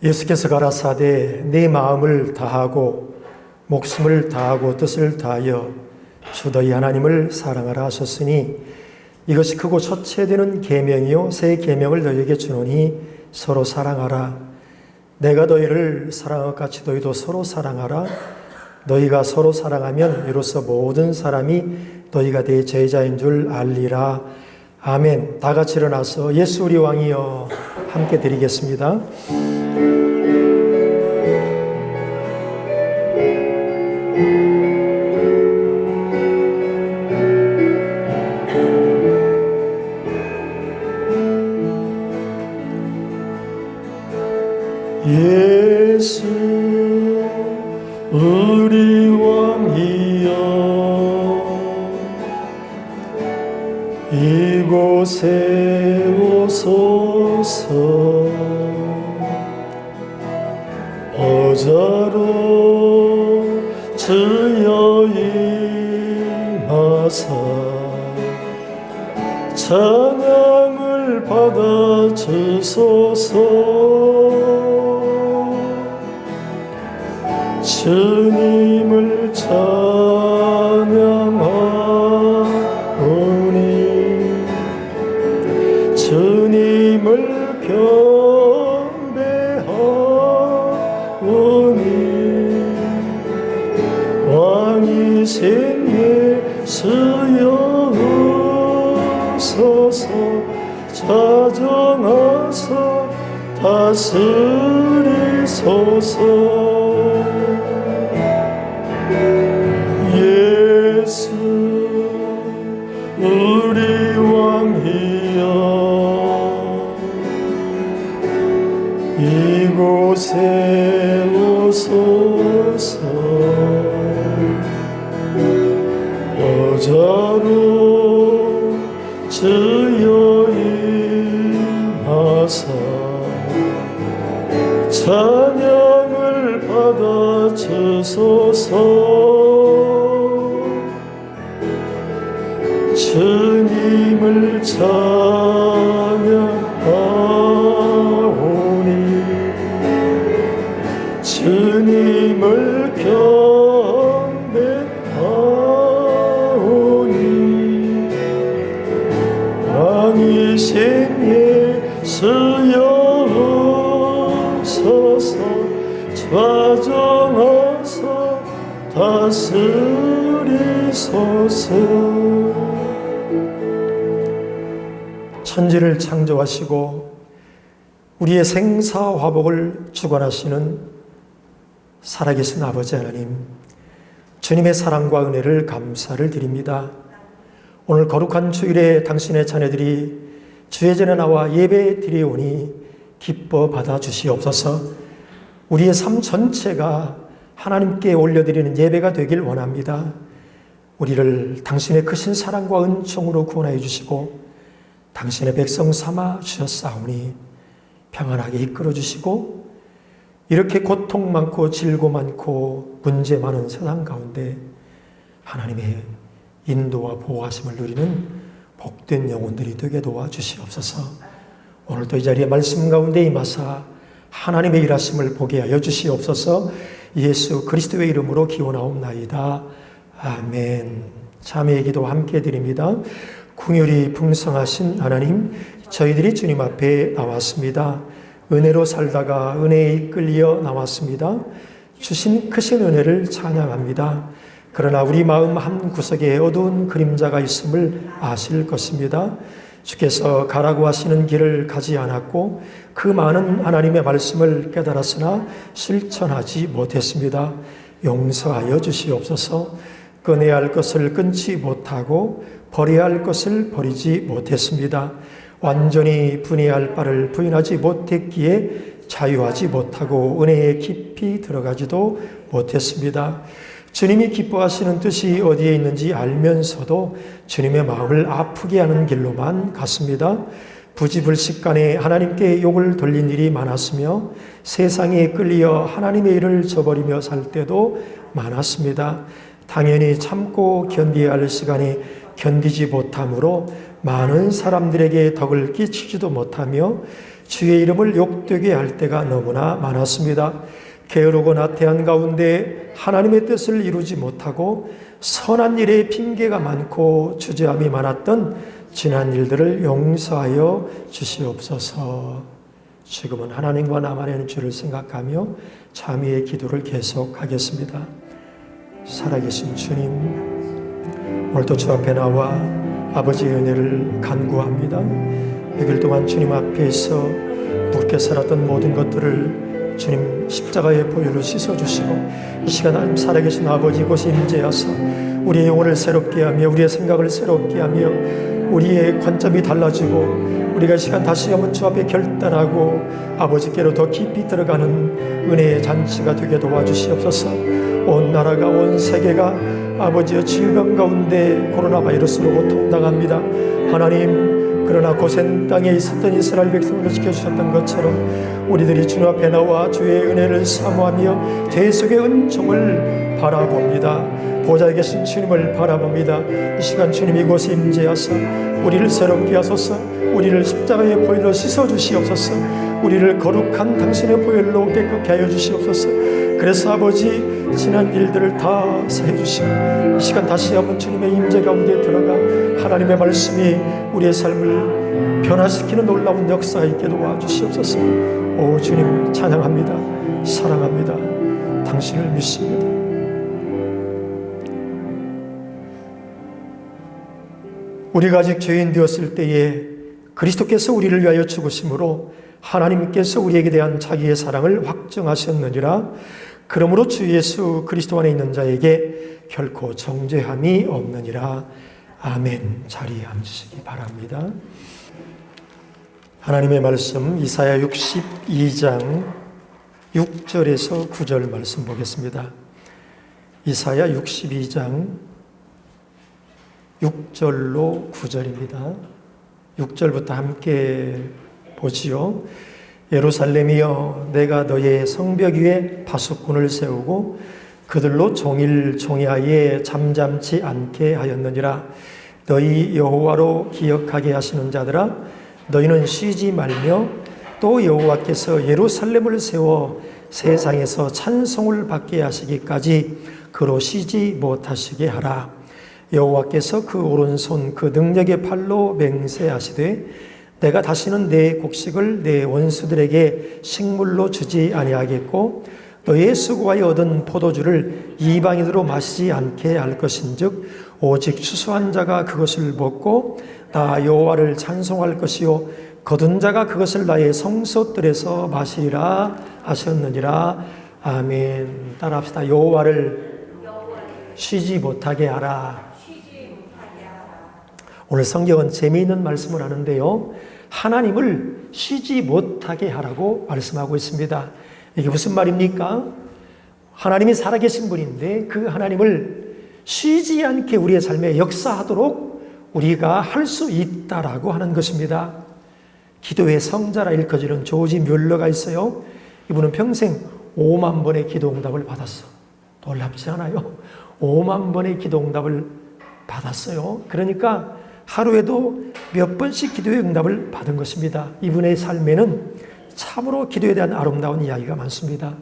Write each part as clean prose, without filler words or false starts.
예수께서 가라사대 내 마음을 다하고 목숨을 다하고 뜻을 다하여 주 너희 하나님을 사랑하라 하셨으니 이것이 크고 첫째 되는 계명이요 새 계명을 너희에게 주노니 서로 사랑하라. 내가 너희를 사랑한 것 같이 너희도 서로 사랑하라. 너희가 서로 사랑하면 이로써 모든 사람이 너희가 내 제자인 줄 알리라. 아멘. 다 같이 일어나서 예수 우리 왕이여 함께 드리겠습니다. 예수 우리 왕이여 이곳에 오소서. 보좌로 주여 임하사 찬양을 받아 주소서. 주님을 찬양하오니 주님을 경배하오니 왕이신 예수여 오소서. 자정하사 다스리소서. 예수 우리 왕이여 이곳에 오소서. 보좌로 주여 임하사 찬양을 받아 주소서. 주님을 찬양하오니 주님을 경배하오니 왕이신 예수여 오소서. 좌정하사 다스리소서. 천지를 창조하시고 우리의 생사화복을 주관하시는 살아계신 아버지 하나님, 주님의 사랑과 은혜를 감사를 드립니다. 오늘 거룩한 주일에 당신의 자녀들이 주의 전에 나와 예배 드리오니 기뻐 받아주시옵소서. 우리의 삶 전체가 하나님께 올려드리는 예배가 되길 원합니다. 우리를 당신의 크신 사랑과 은총으로 구원하여 주시고 당신의 백성 삼아 주셨사오니 평안하게 이끌어 주시고 이렇게 고통 많고 질고 많고 문제 많은 세상 가운데 하나님의 인도와 보호하심을 누리는 복된 영혼들이 되게 도와주시옵소서. 오늘도 이 자리에 말씀 가운데 임하사 하나님의 일하심을 보게 하여 주시옵소서. 예수 그리스도의 이름으로 기원하옵나이다. 아멘. 자매의 기도 함께 드립니다. 긍휼이 풍성하신 하나님, 저희들이 주님 앞에 나왔습니다. 은혜로 살다가 은혜에 이끌려 나왔습니다. 주신 크신 은혜를 찬양합니다. 그러나 우리 마음 한 구석에 어두운 그림자가 있음을 아실 것입니다. 주께서 가라고 하시는 길을 가지 않았고 그 많은 하나님의 말씀을 깨달았으나 실천하지 못했습니다. 용서하여 주시옵소서. 끊어야 할 것을 끊지 못하고 버려야 할 것을 버리지 못했습니다. 완전히 분해할 바를 부인하지 못했기에 자유하지 못하고 은혜에 깊이 들어가지도 못했습니다. 주님이 기뻐하시는 뜻이 어디에 있는지 알면서도 주님의 마음을 아프게 하는 길로만 갔습니다. 부지불식간에 하나님께 욕을 돌린 일이 많았으며 세상에 끌려 하나님의 일을 저버리며 살 때도 많았습니다. 당연히 참고 견디어야 할 시간에 견디지 못함으로 많은 사람들에게 덕을 끼치지도 못하며 주의 이름을 욕되게 할 때가 너무나 많았습니다. 게으르고 나태한 가운데 하나님의 뜻을 이루지 못하고 선한 일에 핑계가 많고 주저함이 많았던 지난 일들을 용서하여 주시옵소서. 지금은 하나님과 나만의 죄를 생각하며 참회의 기도를 계속하겠습니다. 살아계신 주님, 오늘도 주 앞에 나와 아버지의 은혜를 간구합니다. 6일 동안 주님 앞에서 묵게 살았던 모든 것들을 주님 십자가의 보혈로 씻어주시고, 이 시간 하나님 살아계신 아버지 이곳에 임재하사 우리의 영혼을 새롭게 하며 우리의 생각을 새롭게 하며 우리의 관점이 달라지고 우리가 이 시간 다시 한번 주 앞에 결단하고 아버지께로 더 깊이 들어가는 은혜의 잔치가 되게 도와주시옵소서. 온 나라가, 온 세계가 아버지의 질병 가운데 코로나 바이러스로 고통당합니다. 하나님, 그러나 고센 땅에 있었던 이스라엘 백성을 지켜주셨던 것처럼 우리들이 주님 앞에 나와 주의 은혜를 사모하며 대속의 은총을 바라봅니다. 보좌에 계신 주님을 바라봅니다. 이 시간 주님 이곳에 임재하사 우리를 새롭게 하소서. 우리를 십자가의 보혈로 씻어주시옵소서. 우리를 거룩한 당신의 보혈로 깨끗게 하여 주시옵소서. 그래서 아버지, 지난 일들을 다 사해주시고 이 시간 다시 한번 주님의 임재 가운데 들어가 하나님의 말씀이 우리의 삶을 변화시키는 놀라운 역사가 있게 도와주시옵소서. 오 주님, 찬양합니다. 사랑합니다. 당신을 믿습니다. 우리가 아직 죄인 되었을 때에 그리스도께서 우리를 위하여 죽으심으로 하나님께서 우리에게 대한 자기의 사랑을 확증하셨느니라. 그러므로 주 예수 그리스도 안에 있는 자에게 결코 정죄함이 없느니라. 아멘. 자리에 앉으시기 바랍니다. 하나님의 말씀 이사야 62장 6절에서 9절 말씀 보겠습니다. 이사야 62장 6절로 9절입니다. 6절부터 함께 보지요. 예루살렘이여, 내가 너의 성벽 위에 파수꾼을 세우고 그들로 종일 종야에 잠잠치 않게 하였느니라. 너희 여호와로 기억하게 하시는 자들아, 너희는 쉬지 말며 또 여호와께서 예루살렘을 세워 세상에서 찬송을 받게 하시기까지 그로 쉬지 못하시게 하라. 여호와께서 그 오른손 그 능력의 팔로 맹세하시되 내가 다시는 내 곡식을 내 원수들에게 식물로 주지 아니하겠고 너의 수고하여 얻은 포도주를 이방인으로 마시지 않게 할 것인즉 오직 추수한 자가 그것을 먹고 나 여호와를 찬송할 것이요 거둔 자가 그것을 나의 성소들에서 마시리라 하셨느니라. 아멘. 따라합시다. 여호와를 쉬지 못하게 하라. 오늘 성경은 재미있는 말씀을 하는데요, 하나님을 쉬지 못하게 하라고 말씀하고 있습니다. 이게 무슨 말입니까? 하나님이 살아계신 분인데 그 하나님을 쉬지 않게 우리의 삶에 역사하도록 우리가 할 수 있다라고 하는 것입니다. 기도의 성자라 일컬어지는 조지 뮬러가 있어요. 이분은 평생 5만 번의 기도 응답을 받았어. 놀랍지 않아요? 5만 번의 기도 응답을 받았어요. 그러니까 하루에도 몇 번씩 기도의 응답을 받은 것입니다. 이분의 삶에는 참으로 기도에 대한 아름다운 이야기가 많습니다.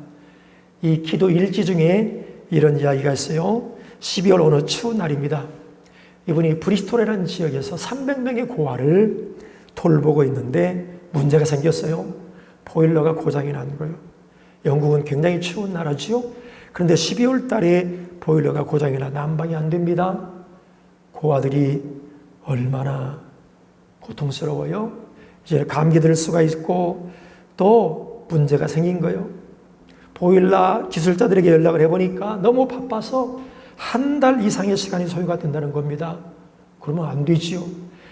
이 기도 일지 중에 이런 이야기가 있어요. 12월 어느 추운 날입니다. 이분이 브리스톨이라는 지역에서 300명의 고아를 돌보고 있는데 문제가 생겼어요. 보일러가 고장이 난 거예요. 영국은 굉장히 추운 나라지요. 그런데 12월 달에 보일러가 고장이 나 난방이 안 됩니다. 고아들이 얼마나 고통스러워요. 이제 감기 들 수가 있고 또 문제가 생긴 거예요. 보일러 기술자들에게 연락을 해보니까 너무 바빠서 한 달 이상의 시간이 소요가 된다는 겁니다. 그러면 안 되지요.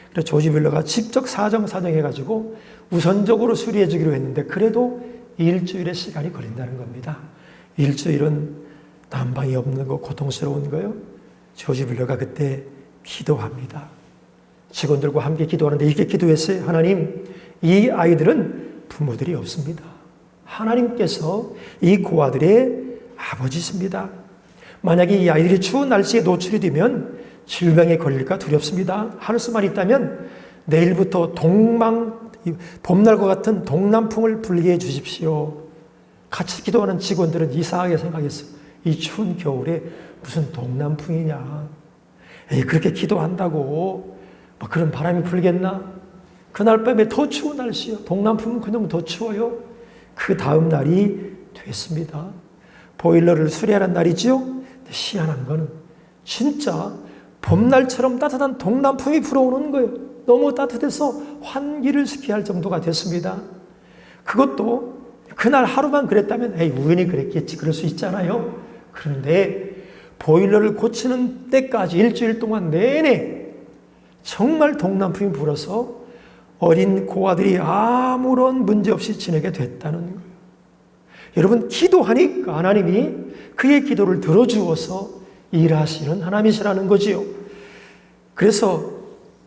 그래서 조지 뮬러가 직접 사정해가지고 우선적으로 수리해 주기로 했는데 그래도 일주일의 시간이 걸린다는 겁니다. 일주일은 난방이 없는 거 고통스러운 거예요. 조지 뮬러가 그때 기도합니다. 직원들과 함께 기도하는데 이렇게 기도했어요. 하나님, 이 아이들은 부모들이 없습니다. 하나님께서 이 고아들의 아버지십니다. 만약에 이 아이들이 추운 날씨에 노출이 되면 질병에 걸릴까 두렵습니다. 할 수만 있다면 내일부터 동망 봄날과 같은 동남풍을 불게 해주십시오. 같이 기도하는 직원들은 이상하게 생각했어. 이 추운 겨울에 무슨 동남풍이냐. 에이, 그렇게 기도한다고 뭐 그런 바람이 불겠나? 그날 밤에 더 추운 날씨요. 동남풍은 그냥 더 추워요. 그 다음 날이 됐습니다. 보일러를 수리하는 날이지요. 희한한 거는 진짜 봄날처럼 따뜻한 동남풍이 불어오는 거예요. 너무 따뜻해서 환기를 시켜야 할 정도가 됐습니다. 그것도 그날 하루만 그랬다면 에이, 우연히 그랬겠지, 그럴 수 있잖아요. 그런데 보일러를 고치는 때까지 일주일 동안 내내 정말 동남풍이 불어서 어린 고아들이 아무런 문제 없이 지내게 됐다는 거예요. 여러분, 기도하니까 하나님이 그의 기도를 들어주어서 일하시는 하나님이시라는 거지요. 그래서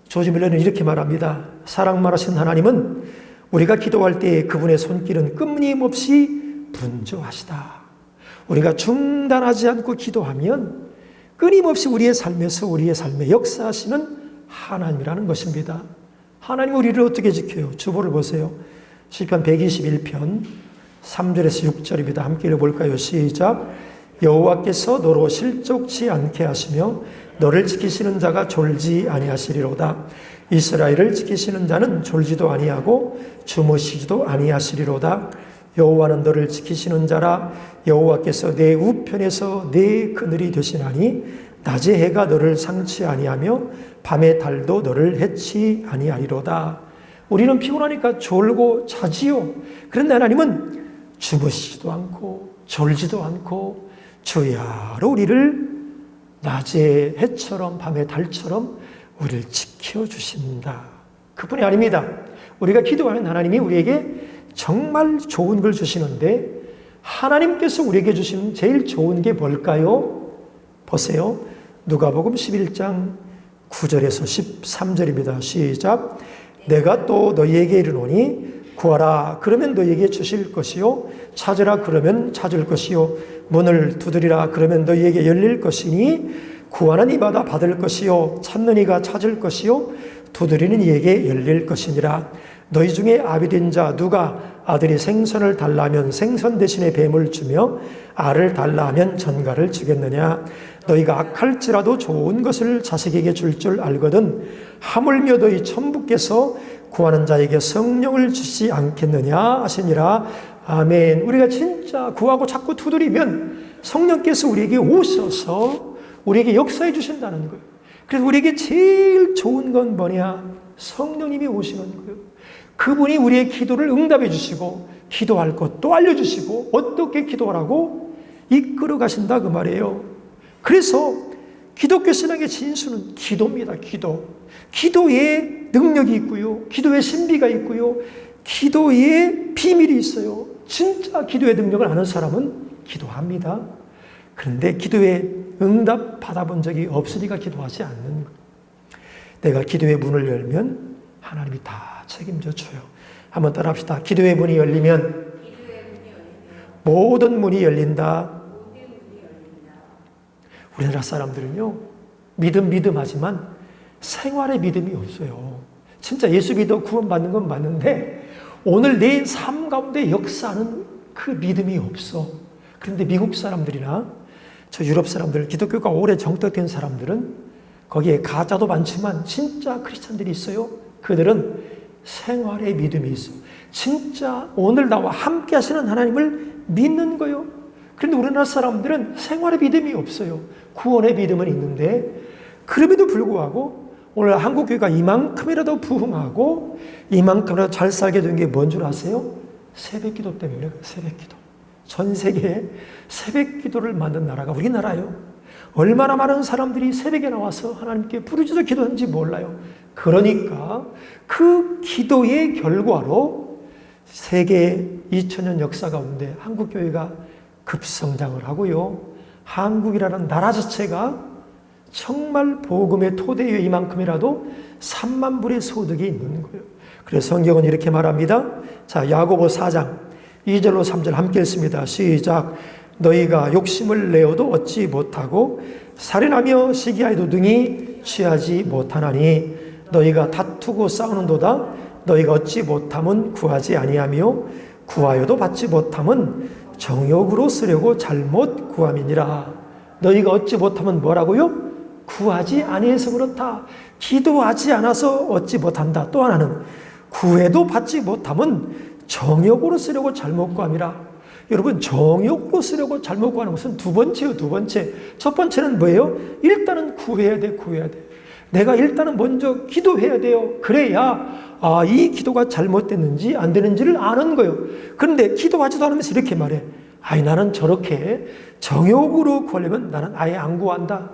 조지 밀러는 이렇게 말합니다. 사랑 많으신 하나님은 우리가 기도할 때 그분의 손길은 끊임없이 분주하시다. 우리가 중단하지 않고 기도하면 끊임없이 우리의 삶에서 우리의 삶에 역사하시는 하나님이라는 것입니다. 하나님 우리를 어떻게 지켜요? 주보를 보세요. 시편 121편 3절에서 6절입니다. 함께 읽어볼까요? 시작. 여호와께서 너로 실족치 않게 하시며 너를 지키시는 자가 졸지 아니하시리로다. 이스라엘을 지키시는 자는 졸지도 아니하고 주무시지도 아니하시리로다. 여호와는 너를 지키시는 자라. 여호와께서 내 우편에서 내 그늘이 되시나니 낮에 해가 너를 상치 아니하며 밤에 달도 너를 해치 아니하리로다. 우리는 피곤하니까 졸고 자지요. 그런데 하나님은 주무시지도 않고 졸지도 않고 주야로 우리를 낮에 해처럼 밤에 달처럼 우리를 지켜주신다. 그뿐이 아닙니다. 우리가 기도하는 하나님이 우리에게 정말 좋은 걸 주시는데 하나님께서 우리에게 주시는 제일 좋은 게 뭘까요? 보세요. 누가복음 11장 9절에서 13절입니다. 시작. 내가 또 너희에게 이르노니 구하라 그러면 너희에게 주실 것이요 찾으라 그러면 찾을 것이요 문을 두드리라 그러면 너희에게 열릴 것이니 구하는 이마다 받을 것이요 찾는 이가 찾을 것이요 두드리는 이에게 열릴 것이니라. 너희 중에 아비된 자 누가 아들이 생선을 달라 하면 생선 대신에 뱀을 주며 알을 달라 하면 전갈을 주겠느냐. 너희가 악할지라도 좋은 것을 자식에게 줄 줄 알거든 하물며 너희 천부께서 구하는 자에게 성령을 주시지 않겠느냐 하시니라. 아멘. 우리가 진짜 구하고 자꾸 두드리면 성령께서 우리에게 오셔서 우리에게 역사해 주신다는 거예요. 그래서 우리에게 제일 좋은 건 뭐냐? 성령님이 오시는 거예요. 그분이 우리의 기도를 응답해 주시고 기도할 것도 알려주시고 어떻게 기도하라고 이끌어 가신다 그 말이에요. 그래서 기독교 신앙의 진수는 기도입니다. 기도. 기도에 능력이 있고요. 기도에 신비가 있고요. 기도에 비밀이 있어요. 진짜 기도의 능력을 아는 사람은 기도합니다. 그런데 기도에 응답 받아본 적이 없으니까 기도하지 않는 거예요. 내가 기도의 문을 열면 하나님이 다 책임져 줘요. 한번 따라 합시다. 기도의 문이 열리면 모든 문이 열린다. 우리나라 사람들은요, 믿음 하지만 생활의 믿음이 없어요. 진짜 예수 믿어 구원받는 건 맞는데 오늘 내 삶 가운데 역사하는 그 믿음이 없어. 그런데 미국 사람들이나 저 유럽 사람들, 기독교가 오래 정착된 사람들은 거기에 가짜도 많지만 진짜 크리스찬들이 있어요. 그들은 생활의 믿음이 있어. 진짜 오늘 나와 함께 하시는 하나님을 믿는 거예요. 그런데 우리나라 사람들은 생활의 믿음이 없어요. 구원의 믿음은 있는데 그럼에도 불구하고 오늘 한국교회가 이만큼이라도 부흥하고 이만큼이라도 잘 살게 된 게 뭔 줄 아세요? 새벽기도 때문에. 새벽기도. 전 세계에 새벽기도를 만든 나라가 우리나라예요. 얼마나 많은 사람들이 새벽에 나와서 하나님께 부르짖어 기도하는지 몰라요. 그러니까 그 기도의 결과로 세계 2000년 역사 가운데 한국교회가 급성장을 하고요. 한국이라는 나라 자체가 정말 복음의 토대에 이만큼이라도 3만 불의 소득이 있는 거예요. 그래서 성경은 이렇게 말합니다. 자, 야고보 4장 2절로 3절 함께 읽습니다. 시작. 너희가 욕심을 내어도 얻지 못하고 살인하며 시기하여도 능히 취하지 못하나니 너희가 다투고 싸우는도다 너희가 얻지 못함은 구하지 아니하며 구하여도 받지 못함은 정욕으로 쓰려고 잘못 구함이니라. 너희가 얻지 못함은 뭐라고요? 구하지 아니해서 그렇다. 기도하지 않아서 얻지 못한다. 또 하나는 구해도 받지 못함은 정욕으로 쓰려고 잘못 구함이라. 여러분, 정욕으로 쓰려고 잘못 구하는 것은 두 번째요, 두 번째. 첫 번째는 뭐예요? 일단은 구해야 돼. 내가 일단은 먼저 기도해야 돼요. 그래야 이 기도가 잘못됐는지 안 되는지를 아는 거예요. 그런데 기도하지도 않으면서 이렇게 말해. 나는 저렇게 정욕으로 구하려면 나는 아예 안 구한다.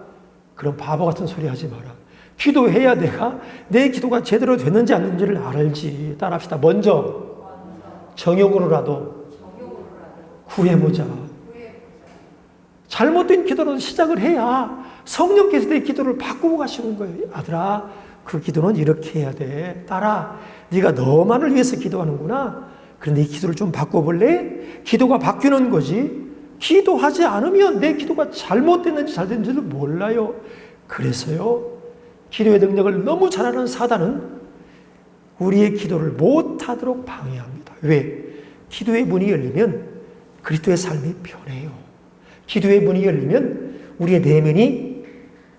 그런 바보 같은 소리 하지 마라. 기도해야 내가 내 기도가 제대로 됐는지 안 됐는지를 알지. 따라합시다. 먼저 정욕으로라도 구해보자. 잘못된 기도로 시작을 해야 성령께서 내 기도를 바꾸고 가시는 거예요. 아들아, 그 기도는 이렇게 해야 돼. 딸아, 네가 너만을 위해서 기도하는구나. 그런데 이 기도를 좀 바꿔볼래? 기도가 바뀌는 거지. 기도하지 않으면 내 기도가 잘못됐는지 잘 됐는지를 몰라요. 그래서요, 기도의 능력을 너무 잘 아는 사단은 우리의 기도를 못하도록 방해합니다. 왜? 기도의 문이 열리면 그리스도의 삶이 변해요. 기도의 문이 열리면 우리의 내면이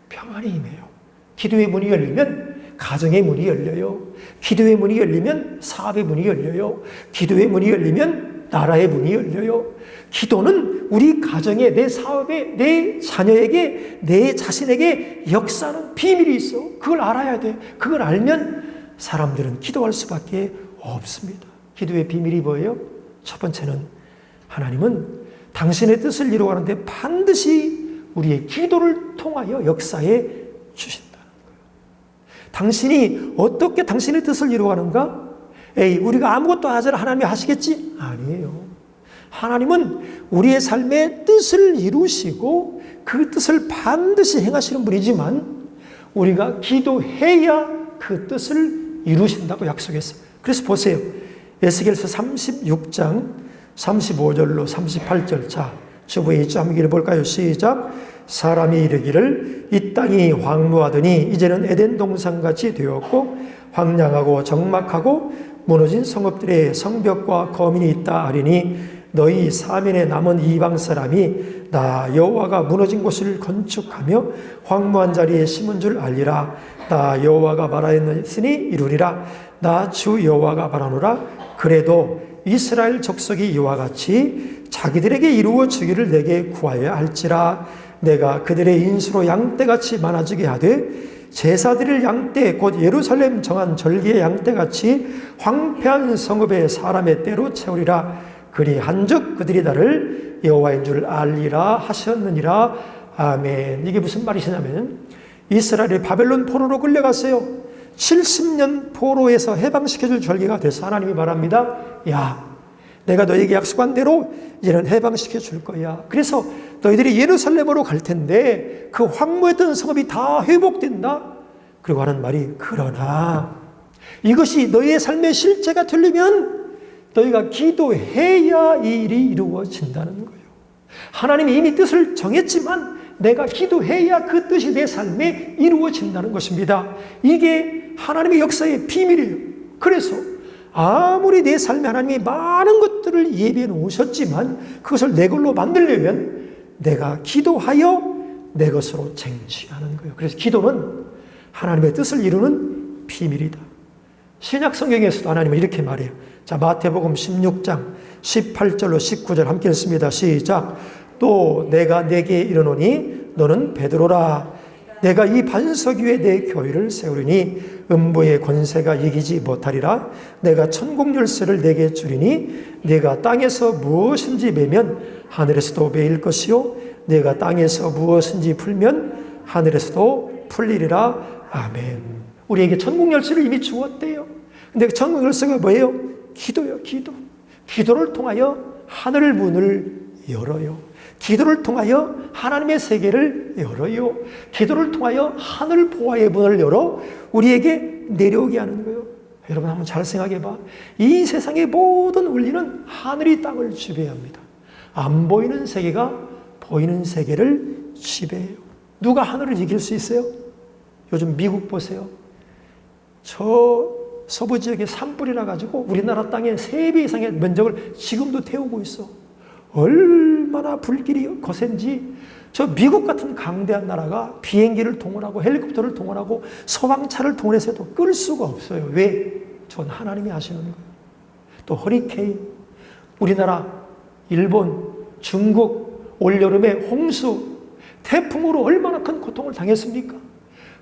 평안이 임해요. 기도의 문이 열리면 가정의 문이 열려요. 기도의 문이 열리면 사업의 문이 열려요. 기도의 문이 열리면 나라의 문이 열려요. 기도는 우리 가정에, 내 사업에, 내 자녀에게, 내 자신에게 역사하는 비밀이 있어. 그걸 알아야 돼. 그걸 알면 사람들은 기도할 수밖에 없습니다. 기도의 비밀이 뭐예요? 첫 번째는 하나님은 당신의 뜻을 이루어가는데 반드시 우리의 기도를 통하여 역사해 주신다는 거예요. 당신이 어떻게 당신의 뜻을 이루어가는가? 우리가 아무것도 하지 않아 하나님이 하시겠지? 아니에요. 하나님은 우리의 삶의 뜻을 이루시고 그 뜻을 반드시 행하시는 분이지만 우리가 기도해야 그 뜻을 이루신다고 약속했어요. 그래서 보세요. 에스겔서 36장 35절로 38절. 자, 주부의 이주 한번 읽어볼까요? 시작. 사람이 이르기를 이 땅이 황무하더니 이제는 에덴 동산같이 되었고 황량하고 적막하고 무너진 성읍들의 성벽과 거민이 있다 하리니 너희 사면에 남은 이방 사람이 나 여호와가 무너진 곳을 건축하며 황무한 자리에 심은 줄 알리라. 나 여호와가 말하였으니 이루리라. 나 주 여호와가 말하노라. 그래도 이스라엘 족속이 이와 같이 자기들에게 이루어 주기를 내게 구하여야 할지라. 내가 그들의 인수로 양떼같이 많아지게 하되 제사드릴 양떼 곧 예루살렘 정한 절기의 양떼같이 황폐한 성읍의 사람의 떼로 채우리라. 그리 한즉 그들이 나를 여호와인 줄 알리라 하셨느니라. 아멘. 이게 무슨 말이시냐면 이스라엘이 바벨론 포로로 끌려갔어요. 70년 포로에서 해방시켜줄 절기가 돼서 하나님이 말합니다. 야, 내가 너에게 약속한 대로 이제는 해방시켜 줄 거야. 그래서 너희들이 예루살렘으로 갈 텐데 그 황무했던 성읍이 다 회복된다. 그리고 하는 말이 그러나 이것이 너희의 삶의 실제가 되려면 너희가 기도해야 이 일이 이루어진다는 거예요. 하나님이 이미 뜻을 정했지만 내가 기도해야 그 뜻이 내 삶에 이루어진다는 것입니다. 이게 하나님의 역사의 비밀이에요. 그래서 아무리 내 삶에 하나님이 많은 것들을 예비해 놓으셨지만 그것을 내 걸로 만들려면 내가 기도하여 내 것으로 쟁취하는 거예요. 그래서 기도는 하나님의 뜻을 이루는 비밀이다. 신약 성경에서도 하나님은 이렇게 말해요. 자, 마태복음 16장 18절로 19절 함께 읽습니다. 시작. 또 내가 네게 이르노니 너는 베드로라. 내가 이 반석 위에 내 교회를 세우리니 음부의 권세가 이기지 못하리라. 내가 천국 열쇠를 내게 주리니 네가 땅에서 무엇인지 매면 하늘에서도 매일 것이요 네가 땅에서 무엇인지 풀면 하늘에서도 풀리리라. 아멘. 우리에게 천국 열쇠를 이미 주었대요. 근데 천국 열쇠가 뭐예요? 기도요, 기도. 기도를 통하여 하늘 문을 열어요. 기도를 통하여 하나님의 세계를 열어요. 기도를 통하여 하늘 보화의 문을 열어 우리에게 내려오게 하는 거예요. 여러분 한번 잘 생각해 봐. 이 세상의 모든 원리는 하늘이 땅을 지배합니다. 안 보이는 세계가 보이는 세계를 지배해요. 누가 하늘을 이길 수 있어요? 요즘 미국 보세요. 저 서부 지역에 산불이 나가지고 우리나라 땅에 3배 이상의 면적을 지금도 태우고 있어. 얼마나 불길이 거센지 저 미국 같은 강대한 나라가 비행기를 동원하고 헬리콥터를 동원하고 소방차를 동원해서도 끌 수가 없어요. 왜? 전 하나님이 하시는 거예요. 또 허리케인, 우리나라, 일본, 중국, 올여름에 홍수, 태풍으로 얼마나 큰 고통을 당했습니까?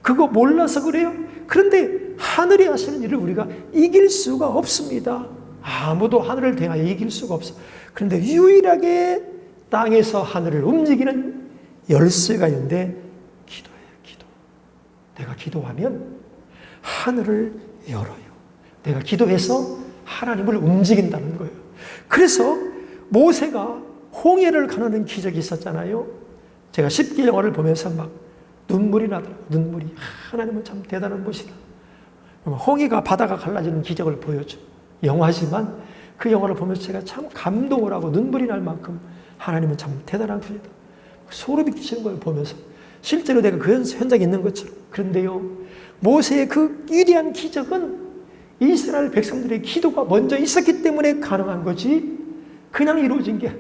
그거 몰라서 그래요? 그런데 하늘이 하시는 일을 우리가 이길 수가 없습니다. 아무도 하늘을 대하여 이길 수가 없어. 그런데 유일하게 땅에서 하늘을 움직이는 열쇠가 있는데 기도예요. 기도. 내가 기도하면 하늘을 열어요. 내가 기도해서 하나님을 움직인다는 거예요. 그래서 모세가 홍해를 가르는 기적이 있었잖아요. 제가 십기 영화를 보면서 막 눈물이 나더라고요. 눈물이. 하나님은 참 대단한 분이다. 홍해가 바다가 갈라지는 기적을 보여줘. 영화지만 그 영화를 보면서 제가 참 감동을 하고 눈물이 날 만큼 하나님은 참 대단한 분이다. 소름이 끼치는 걸 보면서 실제로 내가 그 현장에 있는 것처럼. 그런데요, 모세의 그 위대한 기적은 이스라엘 백성들의 기도가 먼저 있었기 때문에 가능한 거지 그냥 이루어진 게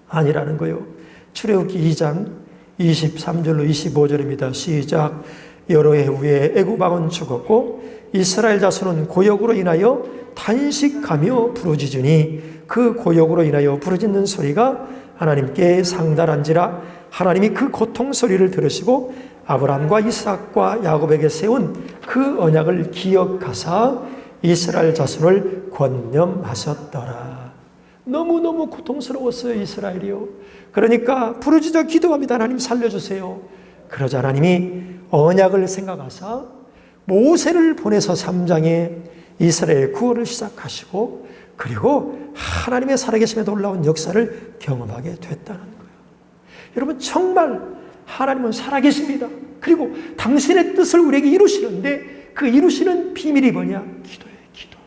아니라는 거예요. 출애굽기 2장 23절로 25절입니다. 시작. 여러 해 후에 애굽 왕은 죽었고 이스라엘 자손은 고역으로 인하여 탄식하며 부르짖으니 그 고역으로 인하여 부르짖는 소리가 하나님께 상달한지라. 하나님이 그 고통 소리를 들으시고 아브라함과 이삭과 야곱에게 세운 그 언약을 기억하사 이스라엘 자손을 권념하셨더라. 너무너무 고통스러웠어요, 이스라엘이요. 그러니까 부르짖어 기도합니다. 하나님 살려주세요. 그러자 하나님이 언약을 생각하사 모세를 보내서 3장에 이스라엘 구원을 시작하시고 그리고 하나님의 살아계심에 놀라운 역사를 경험하게 됐다는 거예요. 여러분, 정말 하나님은 살아계십니다. 그리고 당신의 뜻을 우리에게 이루시는데 그 이루시는 비밀이 뭐냐? 기도예요. 기도.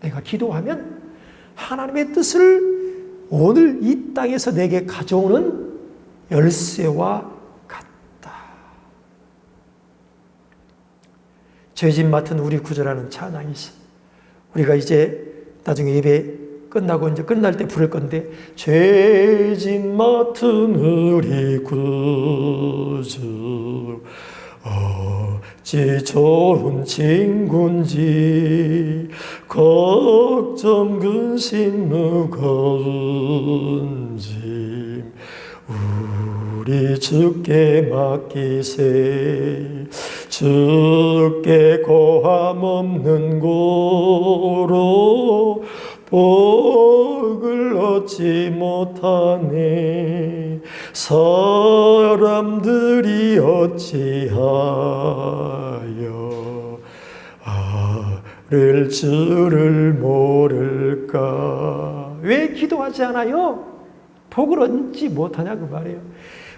내가 기도하면 하나님의 뜻을 오늘 이 땅에서 내게 가져오는 열쇠와 같다. 죄짓 맡은 우리 구절하는 찬양이 있어. 우리가 이제 나중에 예배 끝나고 이제 끝날 때 부를 건데, 죄짓 맡은 우리 구절 어찌 좋은 친구인지 걱정 근심 무거운 짐 우리 주께 맡기세. 주께 고함 없는 고로 복을 얻지 못하네. 사람들이 어찌하여 아를 줄을 모를까. 왜 기도하지 않아요? 복을 얻지 못하냐 그 말이에요.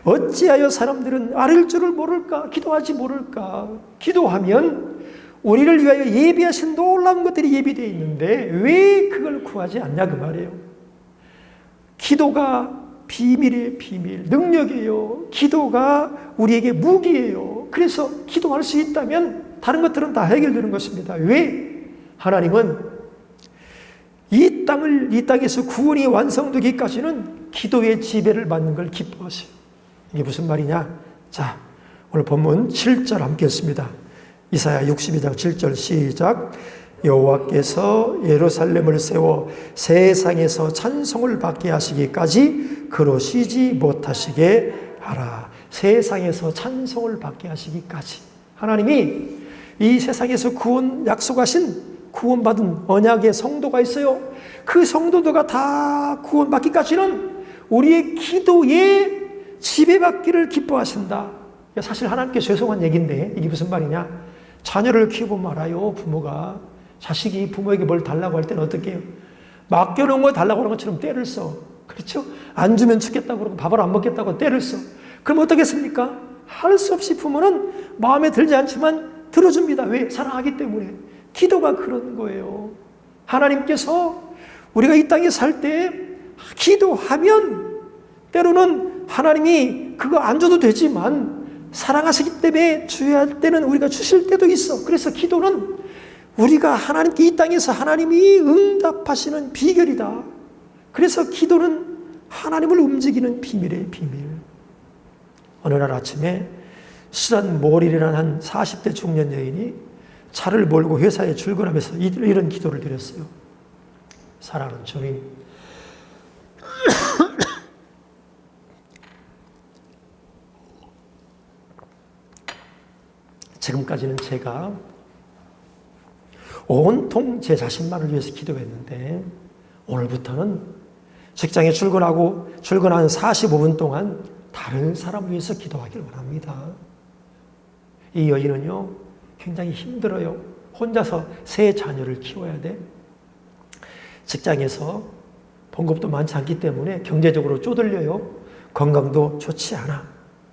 어찌하여 사람들은 아를 줄을 모를까? 기도하지 모를까? 기도하면 우리를 위하여 예비하신 놀라운 것들이 예비되어 있는데 왜 그걸 구하지 않냐 그 말이에요. 기도가 비밀의 비밀, 능력이에요. 기도가 우리에게 무기예요. 그래서 기도할 수 있다면 다른 것들은 다 해결되는 것입니다. 왜? 하나님은 이 땅에서 구원이 완성되기까지는 기도의 지배를 받는 걸 기뻐하세요. 이게 무슨 말이냐? 자, 오늘 본문 7절 함께 읽습니다. 이사야 62장 7절 시작. 여호와께서 예루살렘을 세워 세상에서 찬송을 받게 하시기까지 그러시지 못하시게 하라. 세상에서 찬송을 받게 하시기까지. 하나님이 이 세상에서 구원 약속하신 구원받은 언약의 성도가 있어요. 그 성도들과 다 구원받기까지는 우리의 기도에 지배받기를 기뻐하신다. 사실 하나님께 죄송한 얘기인데 이게 무슨 말이냐? 자녀를 키우고 말아요. 부모가 자식이 부모에게 뭘 달라고 할 때는 어떻게 해요? 맡겨놓은 거 달라고 하는 것처럼 때를 써. 그렇죠? 안 주면 죽겠다고 그러고 밥을 안 먹겠다고 때를 써. 그럼 어떻겠습니까? 할 수 없이 부모는 마음에 들지 않지만 들어줍니다. 왜? 사랑하기 때문에. 기도가 그런 거예요. 하나님께서 우리가 이 땅에 살 때 기도하면 때로는 하나님이 그거 안 줘도 되지만 사랑하시기 때문에 주어야 할 때는 우리가 주실 때도 있어. 그래서 기도는 우리가 하나님께 이 땅에서 하나님이 응답하시는 비결이다. 그래서 기도는 하나님을 움직이는 비밀의 비밀. 어느 날 아침에 수잔 몰이라는 한 40대 중년 여인이 차를 몰고 회사에 출근하면서 이런 기도를 드렸어요. 사랑하는 주님, 지금까지는 제가 온통 제 자신만을 위해서 기도했는데 오늘부터는 직장에 출근하는 45분 동안 다른 사람을 위해서 기도하길 원합니다. 이 여인은요, 굉장히 힘들어요. 혼자서 세 자녀를 키워야 돼. 직장에서 봉급도 많지 않기 때문에 경제적으로 쪼들려요. 건강도 좋지 않아.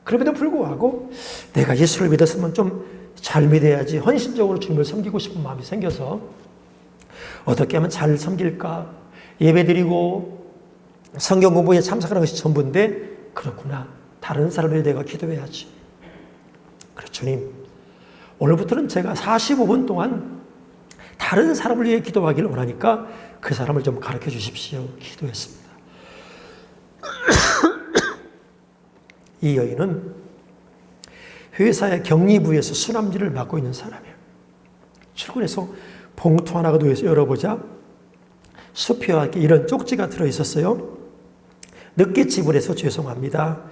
그럼에도 불구하고 내가 예수를 믿었으면 좀 잘 믿어야지, 헌신적으로 주님을 섬기고 싶은 마음이 생겨서 어떻게 하면 잘 섬길까, 예배드리고 성경 공부에 참석하는 것이 전부인데, 그렇구나, 다른 사람을 위해 내가 기도해야지. 그래, 주님, 오늘부터는 제가 45분 동안 다른 사람을 위해 기도하기를 원하니까 그 사람을 좀 가르쳐 주십시오. 기도했습니다. 이 여인은 회사의 격리부에서 수납일을 맡고 있는 사람이에요. 출근해서 봉투 하나가 놓여서 열어보자 수표와 이런 쪽지가 들어있었어요. 늦게 지불해서 죄송합니다.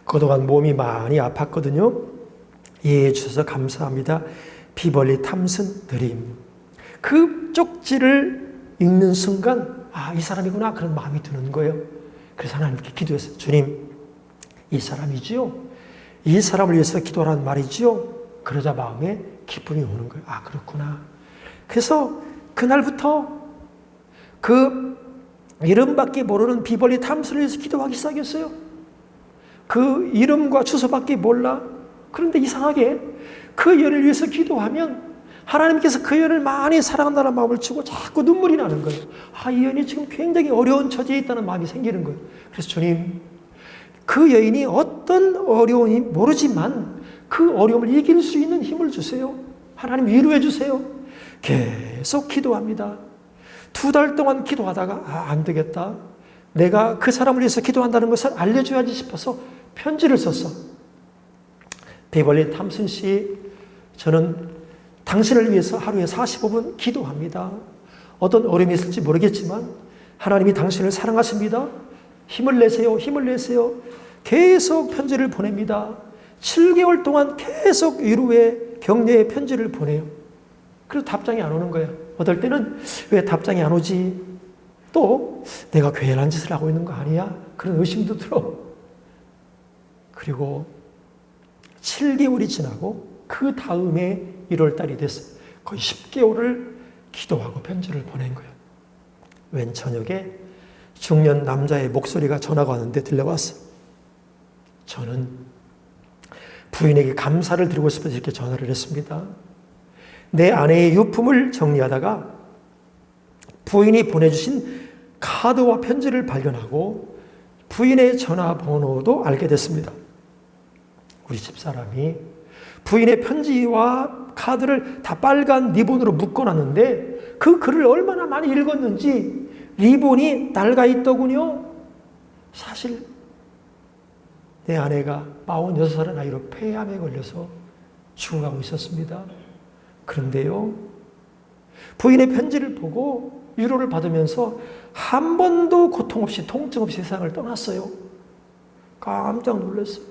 그동안 몸이 많이 아팠거든요. 이해해 주셔서 감사합니다. 비벌리 탐슨 드림. 그 쪽지를 읽는 순간 이 사람이구나, 그런 마음이 드는 거예요. 그래서 하나님께 기도했어요. 주님, 이 사람이지요? 이 사람을 위해서 기도하라는 말이지요? 그러자 마음에 기쁨이 오는 거예요. 그렇구나. 그래서 그날부터 그 이름밖에 모르는 비벌리 탐슨을 위해서 기도하기 시작했어요. 그 이름과 주소밖에 몰라. 그런데 이상하게 그 여인을 위해서 기도하면 하나님께서 그 여인을 많이 사랑한다는 마음을 주고 자꾸 눈물이 나는 거예요. 이 여인이 지금 굉장히 어려운 처지에 있다는 마음이 생기는 거예요. 그래서 주님, 그 여인이 어떤 어려움이 모르지만 그 어려움을 이길 수 있는 힘을 주세요. 하나님 위로해 주세요. 계속 기도합니다. 2달 동안 기도하다가 안 되겠다. 내가 그 사람을 위해서 기도한다는 것을 알려줘야지 싶어서 편지를 썼어. 비벌리 탐슨 씨, 저는 당신을 위해서 하루에 45분 기도합니다. 어떤 어려움이 있을지 모르겠지만 하나님이 당신을 사랑하십니다. 힘을 내세요. 힘을 내세요. 계속 편지를 보냅니다. 7개월 동안 계속 위로의 격려의 편지를 보내요. 그래도 답장이 안 오는 거예요. 어떨 때는 왜 답장이 안 오지? 또 내가 괜한 짓을 하고 있는 거 아니야? 그런 의심도 들어. 그리고 7개월이 지나고 그 다음에 1월 달이 됐어요. 거의 10개월을 기도하고 편지를 보낸 거예요. 웬 저녁에 중년 남자의 목소리가 전화가 왔는데 들려왔어요. 저는 부인에게 감사를 드리고 싶어서 이렇게 전화를 했습니다. 내 아내의 유품을 정리하다가 부인이 보내주신 카드와 편지를 발견하고 부인의 전화번호도 알게 됐습니다. 우리 집사람이 부인의 편지와 카드를 다 빨간 리본으로 묶어놨는데 그 글을 얼마나 많이 읽었는지 리본이 낡아 있더군요. 사실 내 아내가 46살의 나이로 폐암에 걸려서 죽어가고 있었습니다. 그런데요, 부인의 편지를 보고 위로를 받으면서 한 번도 고통 없이 통증 없이 세상을 떠났어요. 깜짝 놀랐어요.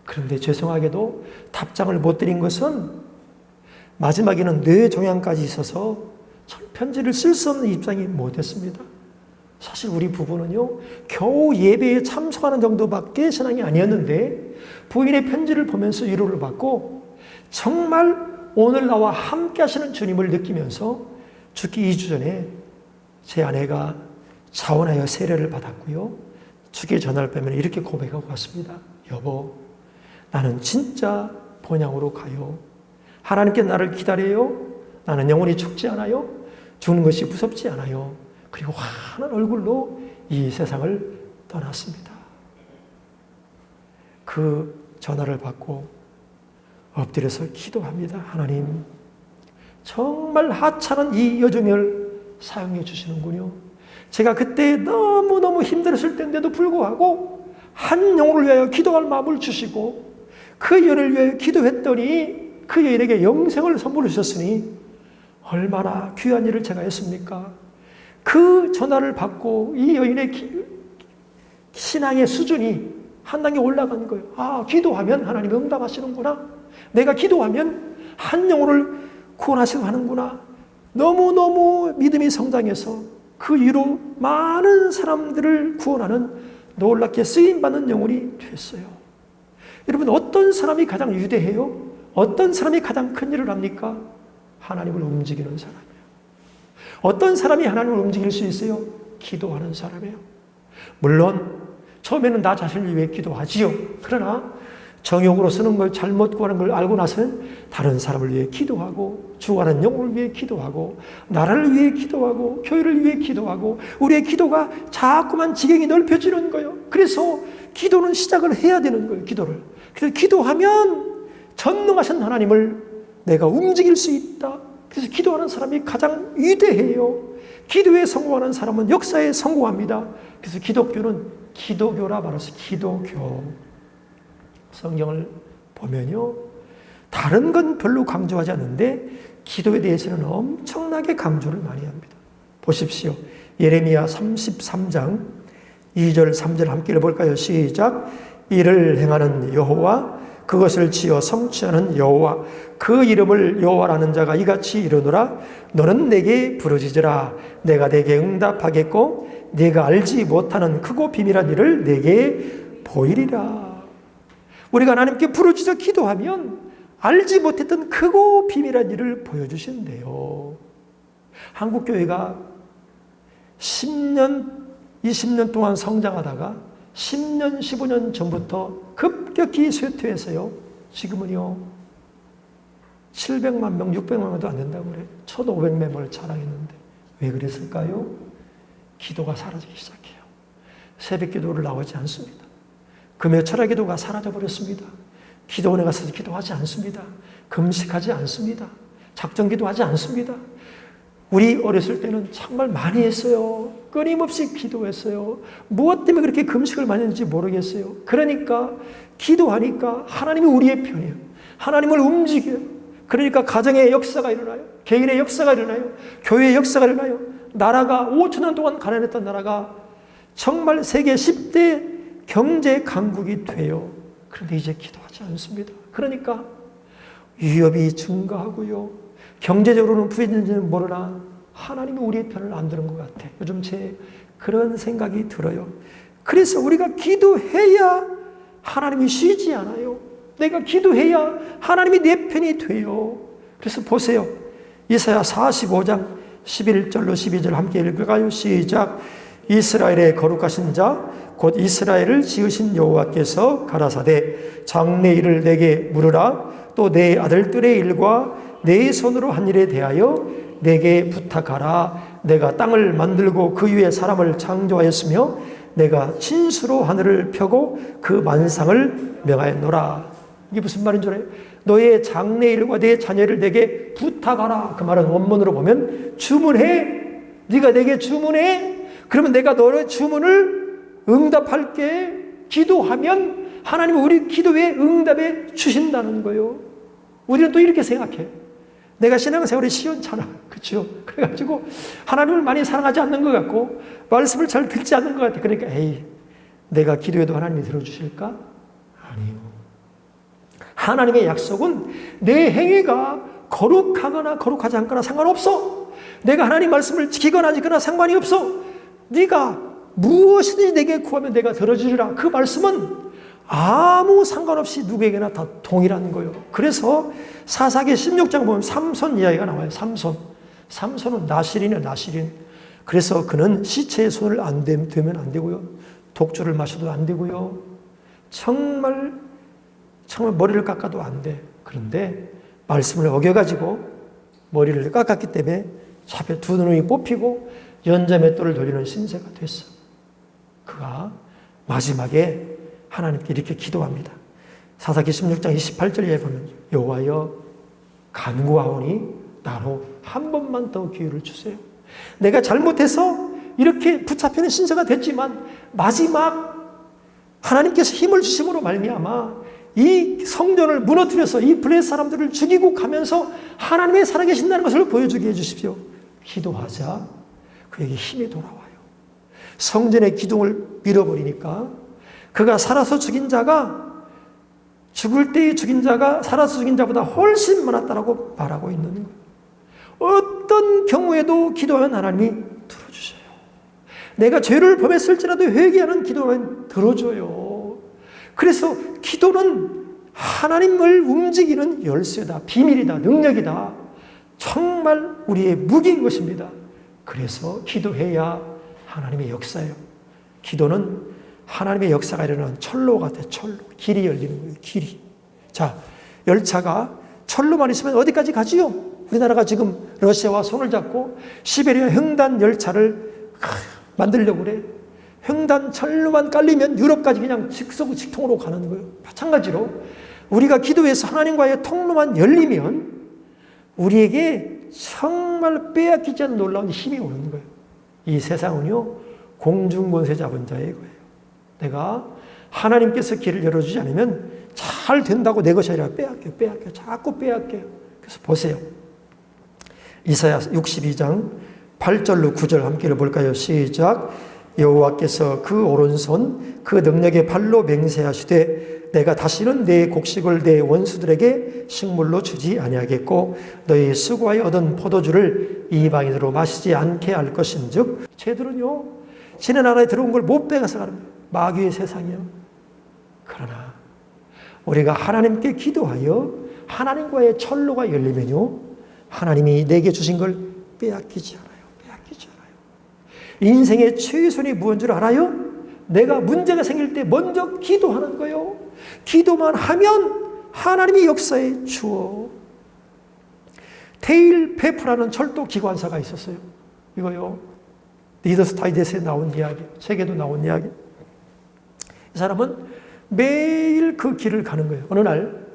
그런데 죄송하게도 답장을 못 드린 것은 마지막에는 뇌종양까지 있어서 편지를 쓸 수 없는 입장이 못했습니다. 사실 우리 부부는요, 겨우 예배에 참석하는 정도밖에 신앙이 아니었는데 부인의 편지를 보면서 위로를 받고 정말 오늘 나와 함께 하시는 주님을 느끼면서 죽기 2주 전에 제 아내가 자원하여 세례를 받았고요. 죽기 전날 밤에 이렇게 고백하고 갔습니다. 여보, 나는 진짜 본향으로 가요. 하나님께 나를 기다려요. 나는 영원히 죽지 않아요. 죽는 것이 무섭지 않아요. 그리고 환한 얼굴로 이 세상을 떠났습니다. 그 전화를 받고 엎드려서 기도합니다. 하나님, 정말 하찮은 이 여정을 사용해 주시는군요. 제가 그때 너무너무 힘들었을 때인데도 불구하고 한 영혼을 위하여 기도할 마음을 주시고 그 여인을 위하여 기도했더니 그 여인에게 영생을 선물해 주셨으니 얼마나 귀한 일을 제가 했습니까? 그 전화를 받고 이 여인의 신앙의 수준이 한 단계 올라간 거예요. 아, 기도하면 하나님이 응답하시는구나. 내가 기도하면 한 영혼을 구원하시고 하는구나. 너무너무 믿음이 성장해서 그 이후로 많은 사람들을 구원하는 놀랍게 쓰임받는 영혼이 됐어요. 여러분, 어떤 사람이 가장 위대해요? 어떤 사람이 가장 큰 일을 합니까? 하나님을 움직이는 사람이에요. 어떤 사람이 하나님을 움직일 수 있어요? 기도하는 사람이에요. 물론 처음에는 나 자신을 위해 기도하지요. 그러나 정욕으로 쓰는 걸 잘못 구하는 걸 알고 나서는 다른 사람을 위해 기도하고 죽어가는 영혼을 위해 기도하고 나라를 위해 기도하고 교회를 위해 기도하고 우리의 기도가 자꾸만 지경이 넓혀지는 거예요. 그래서 기도는 시작을 해야 되는 거예요. 기도를. 그래서 기도하면 전능하신 하나님을 내가 움직일 수 있다. 그래서 기도하는 사람이 가장 위대해요. 기도에 성공하는 사람은 역사에 성공합니다. 그래서 기독교는 기도교라 말해서 기도교. 성경을 보면요, 다른 건 별로 강조하지 않는데 기도에 대해서는 엄청나게 강조를 많이 합니다. 보십시오. 예레미야 33장 2절 3절 함께 읽어볼까요? 시작. 이를 행하는 여호와, 그것을 지어 성취하는 여호와, 그 이름을 여호와라는 자가 이같이 이르노라. 너는 내게 부르짖으라. 내가 내게 응답하겠고 네가 알지 못하는 크고 비밀한 일을 내게 보이리라. 우리가 하나님께 부르짖어 기도하면 알지 못했던 크고 비밀한 일을 보여주신대요. 한국교회가 10년, 20년 동안 성장하다가 10년, 15년 전부터 급격히 쇠퇴해서요. 지금은요, 700만 명, 600만 명도 안 된다고 그래요. 1,500명을 자랑했는데 왜 그랬을까요? 기도가 사라지기 시작해요. 새벽 기도를 나오지 않습니다. 금요 철학 기도가 사라져버렸습니다. 기도원에 가서 기도하지 않습니다. 금식하지 않습니다. 작정 기도하지 않습니다. 우리 어렸을 때는 정말 많이 했어요. 끊임없이 기도했어요. 무엇 때문에 그렇게 금식을 많이 했는지 모르겠어요. 그러니까 기도하니까 하나님이 우리의 편이에요. 하나님을 움직여요. 그러니까 가정의 역사가 일어나요. 개인의 역사가 일어나요. 교회의 역사가 일어나요. 나라가 5,000년 동안 가난했던 나라가 정말 세계 10대 경제 강국이 돼요. 그런데 이제 기도하지 않습니다. 그러니까 위협이 증가하고요. 경제적으로는 부유해지는지는 모르나 하나님이 우리의 편을 안 드는 것 같아. 요즘 제 그런 생각이 들어요. 그래서 우리가 기도해야 하나님이 쉬지 않아요. 내가 기도해야 하나님이 내 편이 돼요. 그래서 보세요. 이사야 45장 11절로 12절 함께 읽을까요? 시작. 이스라엘의 거룩하신 자 곧 이스라엘을 지으신 여호와께서 가라사대 장래 일을 내게 물으라. 또 내 아들들의 일과 내 손으로 한 일에 대하여 내게 부탁하라. 내가 땅을 만들고 그 위에 사람을 창조하였으며 내가 진수로 하늘을 펴고 그 만상을 명하였노라. 이게 무슨 말인 줄 알아요? 너의 장래 일과 내 자녀를 내게 부탁하라. 그 말은 원문으로 보면 주문해. 네가 내게 주문해. 그러면 내가 너의 주문을 응답할게. 기도하면 하나님은 우리 기도에 응답해 주신다는 거예요. 우리는 또 이렇게 생각해. 내가 신앙생활이 시원찮아. 그렇죠? 그래가지고 하나님을 많이 사랑하지 않는 것 같고 말씀을 잘 듣지 않는 것 같아. 그러니까 에이, 내가 기도해도 하나님이 들어주실까? 아니요. 하나님의 약속은 내 행위가 거룩하거나 거룩하지 않거나 상관없어. 내가 하나님 말씀을 지키거나 지키거나 상관이 없어. 네가 무엇이든지 내게 구하면 내가 들어주리라. 그 말씀은 아무 상관없이 누구에게나 다 동일한 거예요. 그래서 사사기 16장 보면 삼손 이야기가 나와요. 삼손은 나실인이에요. 나실인. 그래서 그는 시체의 손을 안 대면 안 되고요. 독주를 마셔도 안 되고요. 정말 머리를 깎아도 안 돼. 그런데 말씀을 어겨가지고 머리를 깎았기 때문에 차별 두 눈이 뽑히고 연자맷돌을 돌리는 신세가 됐어. 그가 마지막에 하나님께 이렇게 기도합니다. 사사기 16장 28절에 보면 여호와여 간구하오니 나로 한 번만 더 기회를 주세요. 내가 잘못해서 이렇게 붙잡히는 신세가 됐지만 마지막 하나님께서 힘을 주심으로 말미암아 이 성전을 무너뜨려서 이 블레셋 사람들을 죽이고 가면서 하나님의 살아계신다는 것을 보여주게 해주십시오. 기도하자 그에게 힘이 돌아와요. 성전의 기둥을 밀어버리니까 그가 살아서 죽인 자가 죽을 때의 죽인 자가 살아서 죽인 자보다 훨씬 많았다라고 말하고 있는 거예요. 어떤 경우에도 기도하면 하나님이 들어주셔요. 내가 죄를 범했을지라도 회개하는 기도하면 들어줘요. 그래서 기도는 하나님을 움직이는 열쇠다, 비밀이다, 능력이다. 정말 우리의 무기인 것입니다. 그래서 기도해야 하나님의 역사예요. 기도는 하나님의 역사가 일어나는 철로 같아, 철로. 길이 열리는 거예요, 길이. 자, 열차가 철로만 있으면 어디까지 가지요? 우리나라가 지금 러시아와 손을 잡고 시베리아 횡단 열차를 만들려고 그래. 횡단 철로만 깔리면 유럽까지 그냥 직통으로 가는 거예요. 마찬가지로 우리가 기도해서 하나님과의 통로만 열리면 우리에게 정말 빼앗기지 않는 놀라운 힘이 오는 거예요. 이 세상은요, 공중권세 잡은 자의 거예요. 내가 하나님께서 길을 열어주지 않으면 잘 된다고 내 것이 아니라 빼앗겨요. 자꾸 빼앗겨요. 그래서 보세요. 이사야 62장 8절로 9절 함께 볼까요? 시작. 여호와께서 그 오른손 그 능력의 발로 맹세하시되 내가 다시는 내 곡식을 내 원수들에게 식물로 주지 아니하겠고 너희 수고하여 얻은 포도주를 이방인으로 마시지 않게 할 것인즉 쟤들은요 지네 나라에 들어온 걸 못 빼가서 가는 거예요. 마귀의 세상이요. 그러나 우리가 하나님께 기도하여 하나님과의 철로가 열리면요 하나님이 내게 주신 걸 빼앗기지 않아요. 인생의 최선이 무엇인 줄 알아요? 내가 문제가 생길 때 먼저 기도하는 거예요. 기도만 하면 하나님이 역사에 주어. 테일 페프라는 철도 기관사가 있었어요. 이거요. 리더스 다이제스트에 나온 이야기, 책에도 나온 이야기. 이 사람은 매일 그 길을 가는 거예요. 어느 날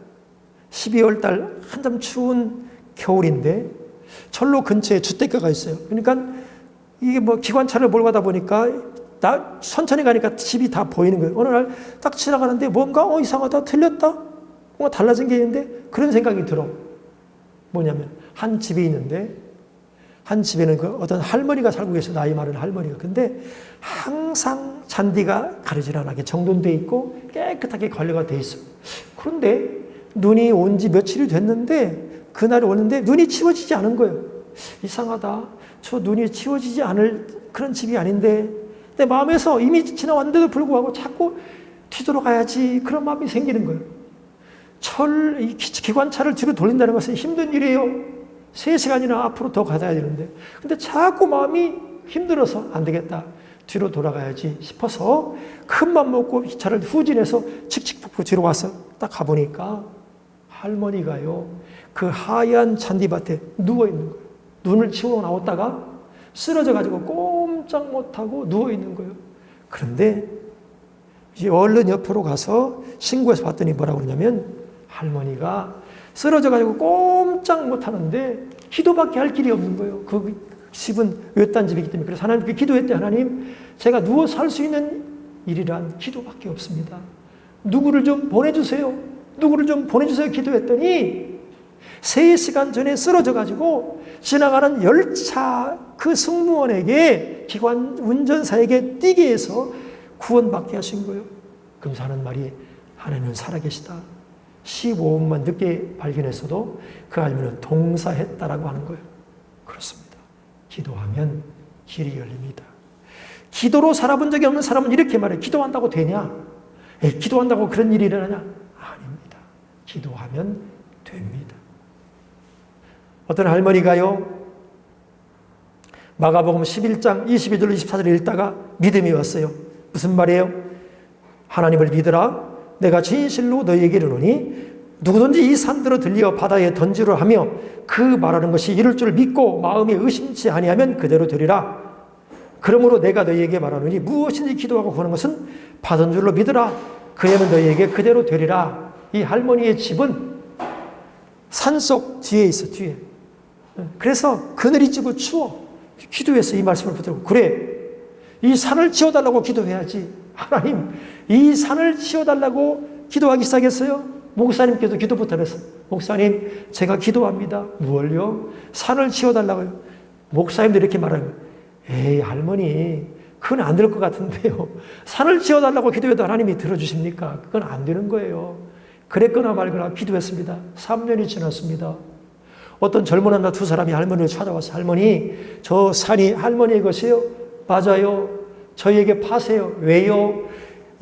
12월 달 한참 추운 겨울인데 철로 근처에 주택가가 있어요. 그러니까 이게 뭐 기관차를 몰고 가다 보니까 나 천천히 가니까 집이 다 보이는 거예요. 어느 날 딱 지나가는데 뭔가 이상하다, 틀렸다, 뭔가 달라진 게 있는데 그런 생각이 들어. 뭐냐면 한 집이 있는데 한 집에는 그 어떤 할머니가 살고 계셔. 나이 많은 할머니가. 근데 항상 잔디가 가려질 않게 정돈돼 있고 깨끗하게 관리가 돼 있어. 그런데 눈이 온 지 며칠이 됐는데 그날이 오는데 눈이 치워지지 않은 거예요. 이상하다. 저 눈이 치워지지 않을 그런 집이 아닌데 내 마음에서 이미 지나왔는데도 불구하고 자꾸 뒤돌아가야지 그런 마음이 생기는 거예요. 이 기관차를 뒤로 돌린다는 것은 힘든 일이에요. 3시간이나 앞으로 더 가야 되는데 근데 자꾸 마음이 힘들어서 안 되겠다. 뒤로 돌아가야지 싶어서 큰맘 먹고 차를 후진해서 칙칙폭폭 뒤로 와서 딱 가보니까 할머니가요 그 하얀 잔디밭에 누워있는 거예요. 눈을 치우고 나왔다가 쓰러져가지고 꼼짝 못하고 누워있는 거예요. 그런데 이제 얼른 옆으로 가서 신고해서 봤더니 뭐라고 그러냐면 할머니가 쓰러져가지고 꼼짝 못하는데 기도밖에 할 길이 없는 거예요. 그 집은 외딴 집이기 때문에. 그래서 하나님께 기도했대. 하나님, 제가 누워서 할 수 있는 일이란 기도밖에 없습니다. 누구를 좀 보내주세요. 누구를 좀 보내주세요. 기도했더니 3시간 전에 쓰러져가지고 지나가는 열차 그 승무원에게 기관 운전사에게 뛰게 해서 구원받게 하신 거예요. 그러면서 하는 말이 하나님은 살아계시다. 15분만 늦게 발견했어도 그 알면은 동사했다라고 하는 거예요. 그렇습니다. 기도하면 길이 열립니다. 기도로 살아본 적이 없는 사람은 이렇게 말해요. 기도한다고 되냐? 기도한다고 그런 일이 일어나냐? 아닙니다. 기도하면 됩니다. 어떤 할머니가요, 마가복음 11장 22절 24절 읽다가 믿음이 왔어요. 무슨 말이에요? 하나님을 믿으라. 내가 진실로 너희에게 이르노니 누구든지 이 산들어 들려 바다에 던지려 하며 그 말하는 것이 이룰 줄 믿고 마음에 의심치 아니하면 그대로 되리라. 그러므로 내가 너희에게 말하노니 무엇인지 기도하고 구하는 것은 받은 줄로 믿으라. 그러면 너희에게 그대로 되리라. 이 할머니의 집은 산속 뒤에 있어, 뒤에. 그래서 그늘이 지고 추워. 기도해서 이 말씀을 붙들고, 그래, 이 산을 치워달라고 기도해야지. 하나님, 이 산을 치워달라고 기도하기 시작했어요. 목사님께도 기도 부탁했어요. 목사님, 제가 기도합니다. 무엇을요? 산을 치워달라고요. 목사님도 이렇게 말하는 거예요. 에이, 할머니, 그건 안 될 것 같은데요. 산을 치워달라고 기도해도 하나님이 들어주십니까? 그건 안 되는 거예요. 그랬거나 말거나 기도했습니다. 3년이 지났습니다. 어떤 젊은 남자 두 사람이 할머니를 찾아와서, 할머니, 저 산이 할머니의 것이요? 맞아요. 저희에게 파세요. 왜요?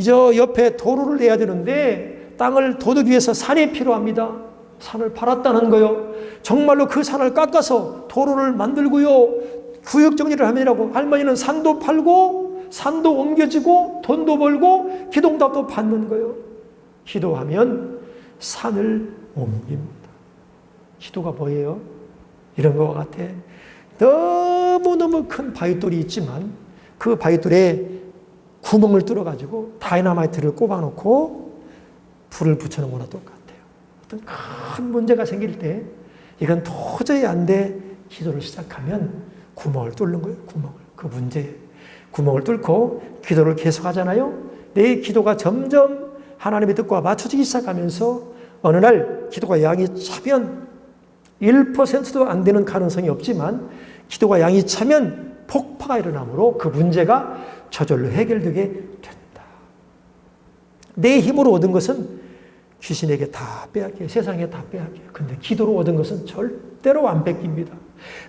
저 옆에 도로를 내야 되는데 땅을 도둑이 위해서 산이 필요합니다. 산을 팔았다는 거요. 정말로 그 산을 깎아서 도로를 만들고요. 구역 정리를 하면이라고. 할머니는 산도 팔고 산도 옮겨지고 돈도 벌고 기도응답도 받는 거예요. 기도하면 산을 옮깁니다. 기도가 뭐예요? 이런 것과 같아. 너무너무 큰 바위돌이 있지만 그 바위돌에 구멍을 뚫어가지고 다이너마이트를 꼽아놓고 불을 붙여놓은 거나 똑같아요. 어떤 큰 문제가 생길 때 이건 도저히 안 돼. 기도를 시작하면 구멍을 뚫는 거예요. 그 문제 구멍을 뚫고 기도를 계속 하잖아요. 내 기도가 점점 하나님의 뜻과 맞춰지기 시작하면서 어느 날 기도가 양이 차면 1%도 안 되는 가능성이 없지만 기도가 양이 차면 폭파가 일어나므로 그 문제가 저절로 해결되게 된다. 내 힘으로 얻은 것은 귀신에게 다 빼앗겨요. 세상에 다 빼앗겨요. 근데 기도로 얻은 것은 절대로 안 뺏깁니다.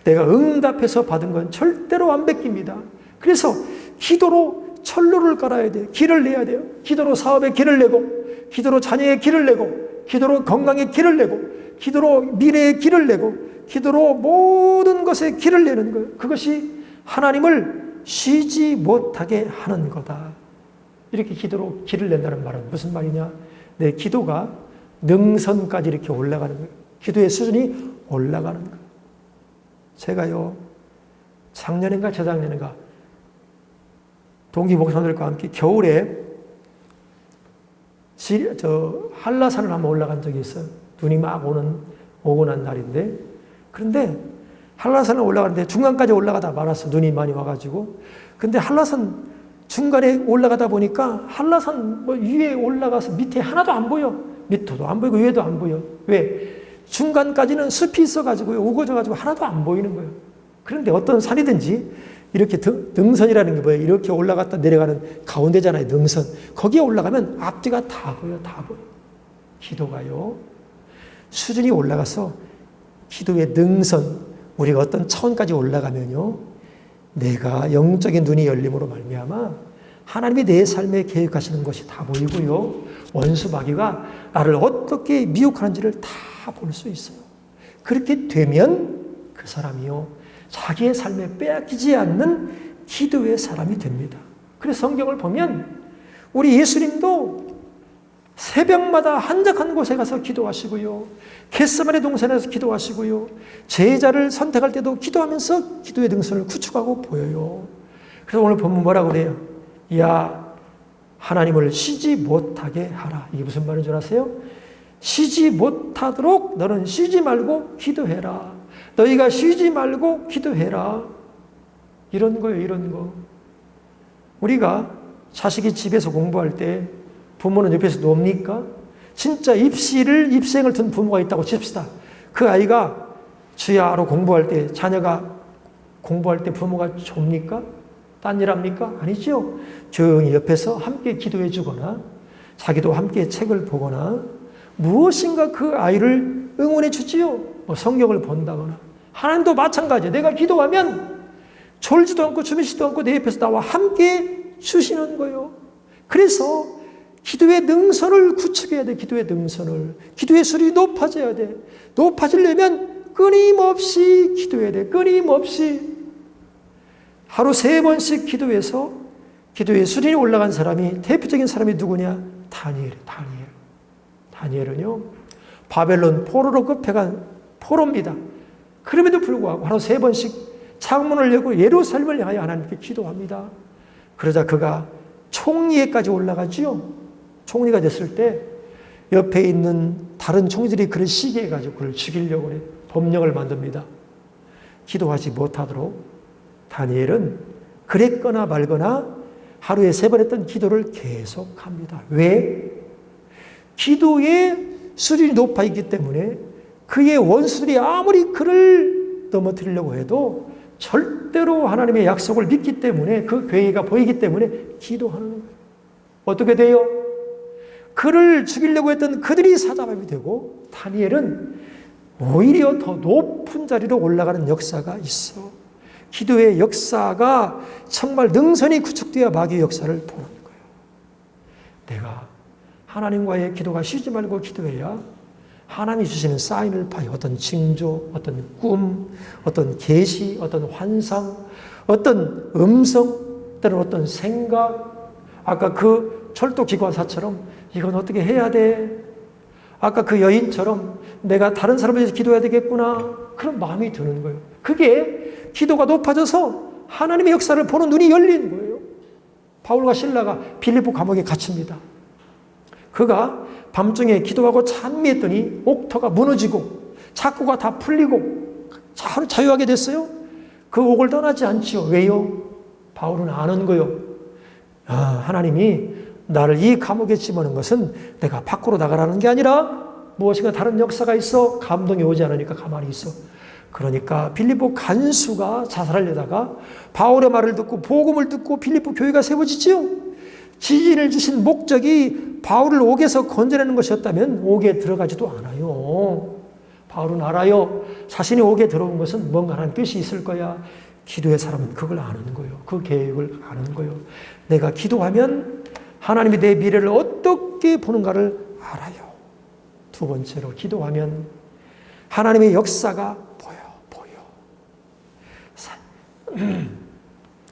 내가 응답해서 받은 건 절대로 안 뺏깁니다. 그래서 기도로 철로를 깔아야 돼요. 길을 내야 돼요. 기도로 사업에 길을 내고, 기도로 자녀의 길을 내고, 기도로 건강의 길을 내고, 기도로 미래의 길을 내고, 기도로 모든 것에 길을 내는 거예요. 그것이 하나님을 쉬지 못하게 하는 거다. 이렇게 기도로 길을 낸다는 말은 무슨 말이냐? 내 기도가 능선까지 이렇게 올라가는 거예요. 기도의 수준이 올라가는 거예요. 제가요, 작년인가 재작년인가 동기 목사님들과 함께 겨울에 한라산을 한번 올라간 적이 있어요. 눈이 막 오고 난 날인데, 그런데 한라산을 올라가는데 중간까지 올라가다 말았어. 눈이 많이 와가지고. 근데 한라산 중간에 올라가다 보니까 한라산 위에 올라가서 밑에 하나도 안 보여. 밑에도 안 보이고 위에도 안 보여. 왜? 중간까지는 숲이 있어가지고요. 우거져가지고 하나도 안 보이는 거예요. 그런데 어떤 산이든지 이렇게 능선이라는 게 뭐예요? 이렇게 올라갔다 내려가는 가운데잖아요. 능선. 거기에 올라가면 앞뒤가 다 보여. 다 보여. 기도가요. 수준이 올라가서 기도의 능선, 우리가 어떤 차원까지 올라가면요, 내가 영적인 눈이 열림으로 말미암아 하나님이 내 삶에 계획하시는 것이 다 보이고요, 원수 마귀가 나를 어떻게 미혹하는지를 다 볼 수 있어요. 그렇게 되면 그 사람이요, 자기의 삶에 빼앗기지 않는 기도의 사람이 됩니다. 그래서 성경을 보면 우리 예수님도 새벽마다 한적한 곳에 가서 기도하시고요, 겟세마네 동산에서 기도하시고요, 제자를 선택할 때도 기도하면서 기도의 능선을 구축하고 보여요. 그래서 오늘 본문 뭐라고 그래요? 야, 하나님을 쉬지 못하게 하라. 이게 무슨 말인 줄 아세요? 쉬지 못하도록 너는 쉬지 말고 기도해라. 너희가 쉬지 말고 기도해라. 이런 거예요, 이런 거. 우리가 자식이 집에서 공부할 때 부모는 옆에서 놉니까? 진짜 입생을 둔 부모가 있다고 칩시다. 그 아이가 주야로 공부할 때, 자녀가 공부할 때 부모가 좁니까? 딴 일 합니까? 아니죠. 조용히 옆에서 함께 기도해 주거나 자기도 함께 책을 보거나 무엇인가 그 아이를 응원해 주지요. 성경을 본다거나. 하나님도 마찬가지예요. 내가 기도하면 졸지도 않고 주무시지도 않고 내 옆에서 나와 함께 주시는 거예요. 그래서 기도의 능선을 구축해야 돼. 기도의 능선을. 기도의 수준이 높아져야 돼. 높아지려면 끊임없이 기도해야 돼. 끊임없이. 하루 3번씩 기도해서 기도의 수준이 올라간 사람이, 대표적인 사람이 누구냐? 다니엘은요, 바벨론 포로로 급해간 포로입니다. 그럼에도 불구하고 하루 3번씩 창문을 열고 예루살렘을 향하여 하나님께 기도합니다. 그러자 그가 총리에까지 올라가지요. 총리가 됐을 때 옆에 있는 다른 총리들이 그를 시기해가지고 그를 죽이려고 그래. 법령을 만듭니다. 기도하지 못하도록 다니엘은 그랬거나 말거나 하루에 3번 했던 기도를 계속합니다. 왜? 기도의 수준이 높아 있기 때문에 그의 원수들이 아무리 그를 넘어뜨리려고 해도 절대로 하나님의 약속을 믿기 때문에 그 괴이가 보이기 때문에 기도하는 거예요. 어떻게 돼요? 그를 죽이려고 했던 그들이 사자밥이 되고 다니엘은 오히려 더 높은 자리로 올라가는 역사가 있어. 기도의 역사가 정말 능선이 구축되어 마귀의 역사를 보는 거예요. 내가 하나님과의 기도가 쉬지 말고 기도해야 하나님이 주시는 사인을 봐요. 어떤 징조, 어떤 꿈, 어떤 계시, 어떤 환상, 어떤 음성, 때는 어떤 생각. 아까 그 철도 기관사처럼 이건 어떻게 해야 돼? 아까 그 여인처럼 내가 다른 사람을 위해서 기도해야 되겠구나. 그런 마음이 드는 거예요. 그게 기도가 높아져서 하나님의 역사를 보는 눈이 열리는 거예요. 바울과 실라가 빌립보 감옥에 갇힙니다. 그가 밤중에 기도하고 찬미했더니 옥터가 무너지고 착고가 다 풀리고 자유하게 됐어요. 그 옥을 떠나지 않지요. 왜요? 바울은 아는 거요. 하나님이 나를 이 감옥에 집어넣은 것은 내가 밖으로 나가라는 게 아니라 무엇인가 다른 역사가 있어. 감동이 오지 않으니까 가만히 있어. 그러니까 빌립보 간수가 자살하려다가 바울의 말을 듣고 복음을 듣고 빌립보 교회가 세워지지요. 지진을 주신 목적이 바울을 옥에서 건져내는 것이었다면 옥에 들어가지도 않아요. 바울은 알아요. 자신이 옥에 들어온 것은 뭔가 하는 뜻이 있을 거야. 기도의 사람은 그걸 아는 거예요. 그 계획을 아는 거예요. 내가 기도하면 하나님이 내 미래를 어떻게 보는가를 알아요. 두 번째로 기도하면 하나님의 역사가 보여.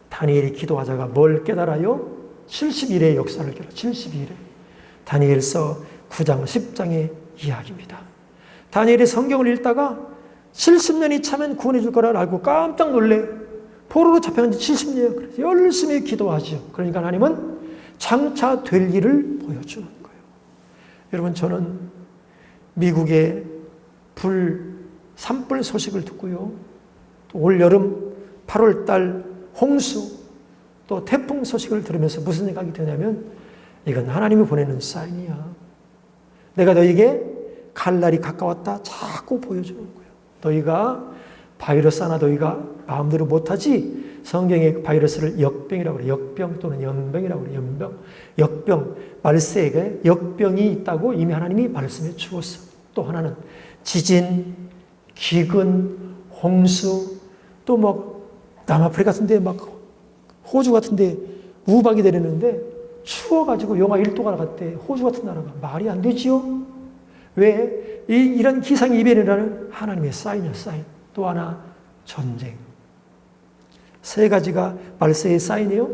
다니엘이 기도하다가 뭘 깨달아요? 70일의 역사를 깨달아요. 70일에. 다니엘서 9장 10장의 이야기입니다. 다니엘이 성경을 읽다가 70년이 차면 구원해 줄 거라 알고 깜짝 놀래. 포로로 잡혀간 지 70년. 그래서 열심히 기도하죠. 그러니까 하나님은 장차 될 일을 보여주는 거예요. 여러분, 저는 미국의 산불 소식을 듣고요. 또 올 여름 8월 달 홍수 또 태풍 소식을 들으면서 무슨 생각이 드냐면 이건 하나님이 보내는 사인이야. 내가 너에게 갈 날이 가까웠다 자꾸 보여주는 거예요. 너희가 바이러스 하나 너희가 마음대로 못하지. 성경의 바이러스를 역병이라고 그래요. 역병 또는 연병이라고 그래요. 역병. 말세에 역병이 있다고 이미 하나님이 말씀해 주었어. 또 하나는 지진, 기근, 홍수, 또 막 남아프리카 같은 데 막 호주 같은 데 우박이 내리는데 추워가지고 영하 1도가 나갔대. 호주 같은 나라가. 말이 안 되지요? 왜? 이런 기상이변이라는 하나님의 사인이야, 사인. 또 하나, 전쟁. 3가지가 말세의 사인이에요.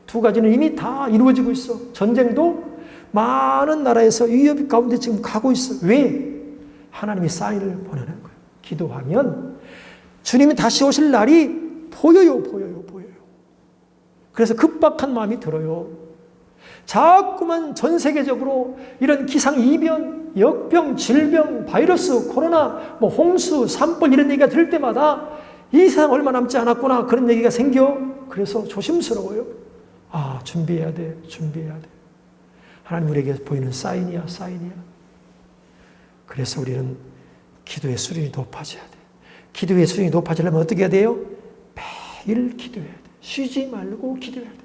2가지는 이미 다 이루어지고 있어. 전쟁도 많은 나라에서 위협 가운데 지금 가고 있어. 왜? 하나님이 사인을 보내는 거예요. 기도하면 주님이 다시 오실 날이 보여요. 그래서 급박한 마음이 들어요. 자꾸만 전 세계적으로 이런 기상이변, 역병, 질병, 바이러스, 코로나, 홍수, 산불 이런 얘기가 들 때마다 이 세상 얼마 남지 않았구나 그런 얘기가 생겨. 그래서 조심스러워요. 준비해야 돼. 하나님 우리에게 보이는 사인이야. 그래서 우리는 기도의 수준이 높아져야 돼. 기도의 수준이 높아지려면 어떻게 해야 돼요? 매일 기도해야 돼. 쉬지 말고 기도해야 돼.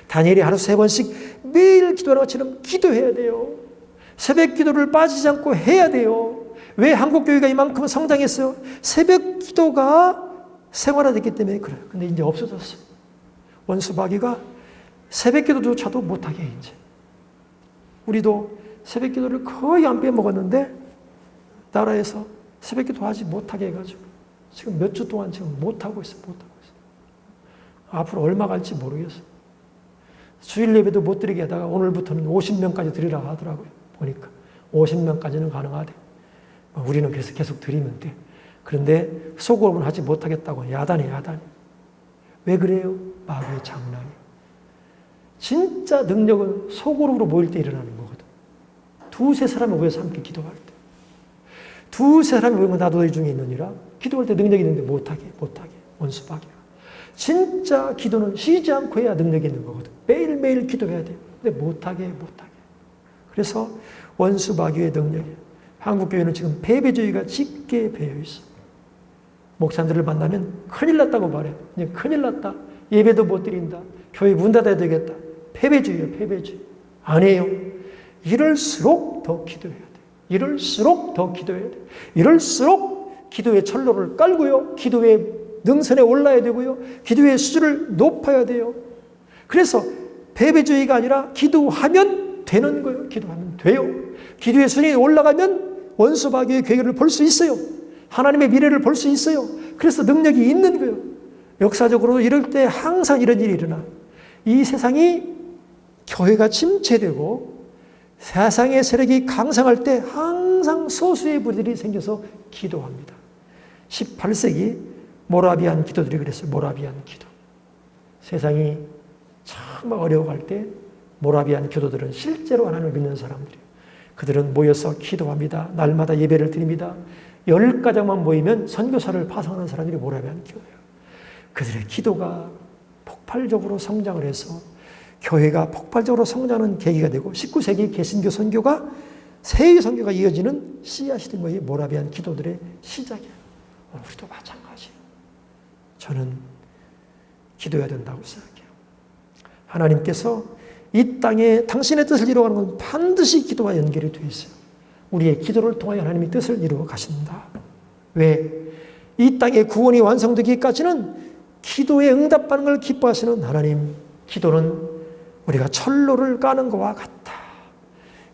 다니엘이 하루 3번씩 매일 기도하는 것처럼 기도해야 돼요. 새벽 기도를 빠지지 않고 해야 돼요. 왜 한국교회가 이만큼 성장했어요? 새벽 기도가 생활화됐기 때문에 그래요. 근데 이제 없어졌어. 원수 마귀가 새벽 기도조차도 못하게 해, 이제. 우리도 새벽 기도를 거의 안 빼먹었는데 나라에서 새벽 기도 하지 못하게 해가지고 지금 몇 주 동안 지금 못하고 있어. 앞으로 얼마 갈지 모르겠어. 주일 예배도 못 드리게 하다가 오늘부터는 50명까지 드리라고 하더라고요. 보니까 50명까지는 가능하대. 우리는 그래서 계속 드리면 돼. 그런데 속으로는 하지 못하겠다고. 야단이. 왜 그래요? 마귀의 장난이. 진짜 능력은 소그룹으로 모일 때 일어나는 거거든. 2-3 사람이 모여서 함께 기도할 때. 두세 사람이 모이면 나도 이 중에 있느니라. 기도할 때 능력이 있는데 못하게 원수박이야. 진짜 기도는 쉬지 않고 해야 능력이 있는 거거든. 매일매일 기도해야 돼. 근데 못하게. 그래서 원수박이의 능력이에요. 한국교회는 지금 패배주의가 짙게 배어있어. 목사님들을 만나면 큰일 났다고 말해. 그냥 큰일 났다. 예배도 못 드린다. 교회 문 닫아야 되겠다. 패배주의예요, 패배주의. 아니에요. 이럴수록 더 기도해야 돼. 이럴수록 더 기도해야 돼. 이럴수록 기도의 철로를 깔고요. 기도의 능선에 올라야 되고요. 기도의 수준을 높아야 돼요. 그래서 패배주의가 아니라 기도하면 되는 거예요. 기도하면 돼요. 기도의 순위에 올라가면 원수박이의 괴결을 볼 수 있어요. 하나님의 미래를 볼 수 있어요. 그래서 능력이 있는 거예요. 역사적으로 이럴 때 항상 이런 일이 일어나. 이 세상이 교회가 침체되고 세상의 세력이 강성할 때 항상 소수의 부들이 생겨서 기도합니다. 18세기 모라비안 기도들이 그랬어요. 모라비안 기도. 세상이 참 어려워할 때 모라비안 기도들은 실제로 하나님을 믿는 사람들이에요. 그들은 모여서 기도합니다. 날마다 예배를 드립니다. 10가정만 모이면 선교사를 파송하는 사람들이 모라비안 교회예요. 그들의 기도가 폭발적으로 성장을 해서 교회가 폭발적으로 성장하는 계기가 되고 19세기 개신교 선교가 세계 선교가 이어지는 씨앗이 된 것이 모라비안 기도들의 시작이에요. 우리도 마찬가지예요. 저는 기도해야 된다고 생각해요. 하나님께서 이 땅에 당신의 뜻을 이루어가는 건 반드시 기도와 연결이 되어 있어요. 우리의 기도를 통하여 하나님의 뜻을 이루어 가신다. 왜? 이 땅의 구원이 완성되기까지는 기도에 응답하는 걸 기뻐하시는 하나님. 기도는 우리가 철로를 까는 것과 같다.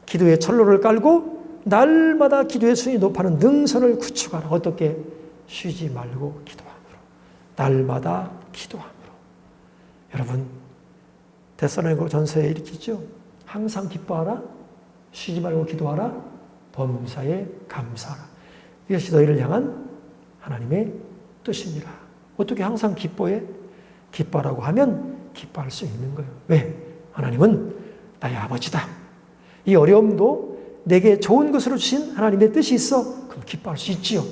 기도의 철로를 깔고 날마다 기도의 순위 높아는 능선을 구축하라. 어떻게? 쉬지 말고 기도함으로. 날마다 기도함으로. 여러분, 데살로니가 전서에 이렇게 있죠. 항상 기뻐하라. 쉬지 말고 기도하라. 범사에 감사하라. 이것이 너희를 향한 하나님의 뜻이니라. 어떻게 항상 기뻐해? 기뻐하라고 하면 기뻐할 수 있는 거예요. 왜? 하나님은 나의 아버지다. 이 어려움도 내게 좋은 것으로 주신 하나님의 뜻이 있어. 그럼 기뻐할 수 있지요.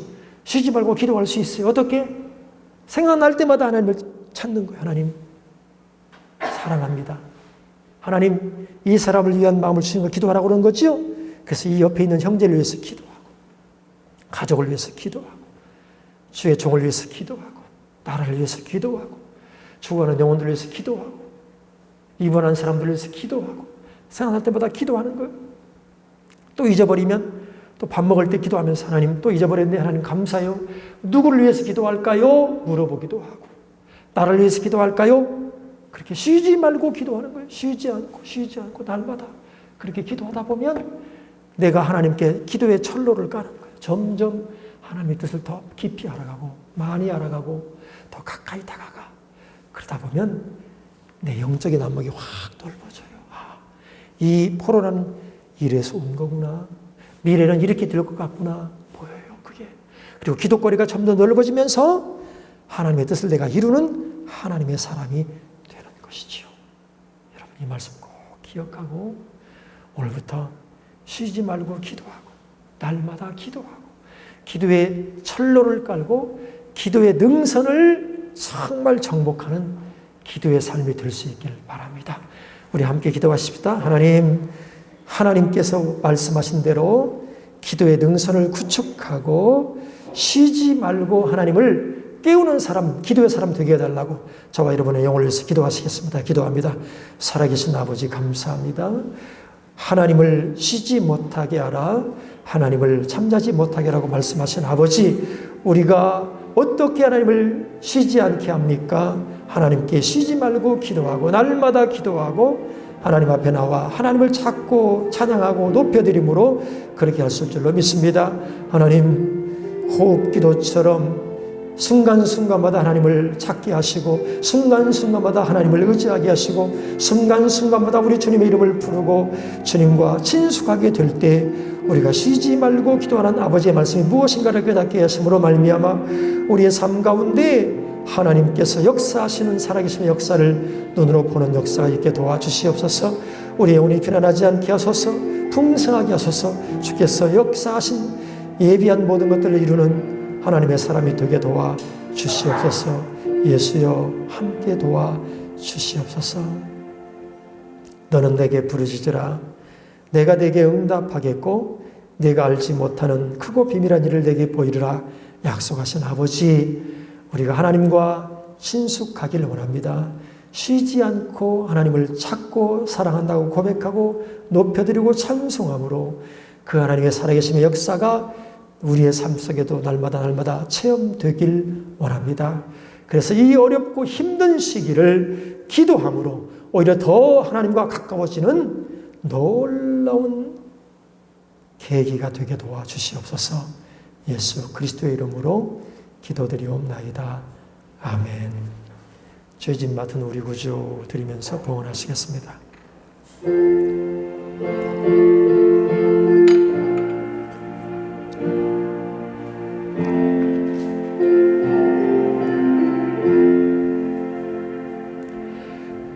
쉬지 말고 기도할 수 있어요. 어떻게? 생각날 때마다 하나님을 찾는 거예요. 하나님 사랑합니다. 하나님 이 사람을 위한 마음을 주신 걸 기도하라고 그러는 거지요. 그래서 이 옆에 있는 형제를 위해서 기도하고 가족을 위해서 기도하고 주의 종을 위해서 기도하고 나라를 위해서 기도하고 죽어가는 영혼들을 위해서 기도하고 입원한 사람들을 위해서 기도하고 생각날 때마다 기도하는 거예요. 또 잊어버리면 또 밥 먹을 때 기도하면서 하나님 또 잊어버렸네. 하나님 감사해요. 누구를 위해서 기도할까요? 물어보기도 하고 나를 위해서 기도할까요? 그렇게 쉬지 말고 기도하는 거예요. 쉬지 않고 날마다 그렇게 기도하다 보면 내가 하나님께 기도의 철로를 까는 거예요. 점점 하나님의 뜻을 더 깊이 알아가고 많이 알아가고 더 가까이 다가가. 그러다 보면 내 영적인 안목이 확 넓어져요. 이 포로는 이래서 온 거구나. 미래는 이렇게 될 것 같구나. 보여요. 그게. 그리고 기도거리가 점점 넓어지면서 하나님의 뜻을 내가 이루는 하나님의 사람이 되는 것이지요. 여러분 이 말씀 꼭 기억하고 오늘부터 쉬지 말고 기도하고 날마다 기도하고 기도의 철로를 깔고 기도의 능선을 정말 정복하는 기도의 삶이 될 수 있기를 바랍니다. 우리 함께 기도하십시다. 하나님께서 말씀하신 대로 기도의 능선을 구축하고 쉬지 말고 하나님을 깨우는 사람, 기도의 사람 되게 해달라고 저와 여러분의 영혼을 위해서 기도하시겠습니다. 기도합니다. 살아계신 아버지 감사합니다. 하나님을 쉬지 못하게 하라. 하나님을 잠자지 못하게 하라고 말씀하신 아버지, 우리가 어떻게 하나님을 쉬지 않게 합니까? 하나님께 쉬지 말고 기도하고 날마다 기도하고 하나님 앞에 나와 하나님을 찾고 찬양하고 높여드림으로 그렇게 할 수 있을 줄로 믿습니다. 하나님 호흡기도처럼 순간순간마다 하나님을 찾게 하시고 순간순간마다 하나님을 의지하게 하시고 순간순간마다 우리 주님의 이름을 부르고 주님과 친숙하게 될 때 우리가 쉬지 말고 기도하는 아버지의 말씀이 무엇인가를 깨닫게 하심으로 말미암아 우리의 삶 가운데 하나님께서 역사하시는 살아계신 역사를 눈으로 보는 역사가 있게 도와주시옵소서. 우리의 영혼이 편안하지 않게 하소서. 풍성하게 하소서. 주께서 역사하신 예비한 모든 것들을 이루는 하나님의 사람이 되게 도와 주시옵소서. 예수여 함께 도와 주시옵소서. 너는 내게 부르짖으라. 내가 내게 응답하겠고 내가 알지 못하는 크고 비밀한 일을 내게 보이리라 약속하신 아버지, 우리가 하나님과 친숙하기를 원합니다. 쉬지 않고 하나님을 찾고 사랑한다고 고백하고 높여드리고 찬송함으로 그 하나님의 살아계심의 역사가 우리의 삶 속에도 날마다 체험되길 원합니다. 그래서 이 어렵고 힘든 시기를 기도함으로 오히려 더 하나님과 가까워지는 놀라운 계기가 되게 도와주시옵소서. 예수 그리스도의 이름으로 기도드리옵나이다. 아멘. 죄짐 맡은 우리 구주 드리면서 봉헌하시겠습니다.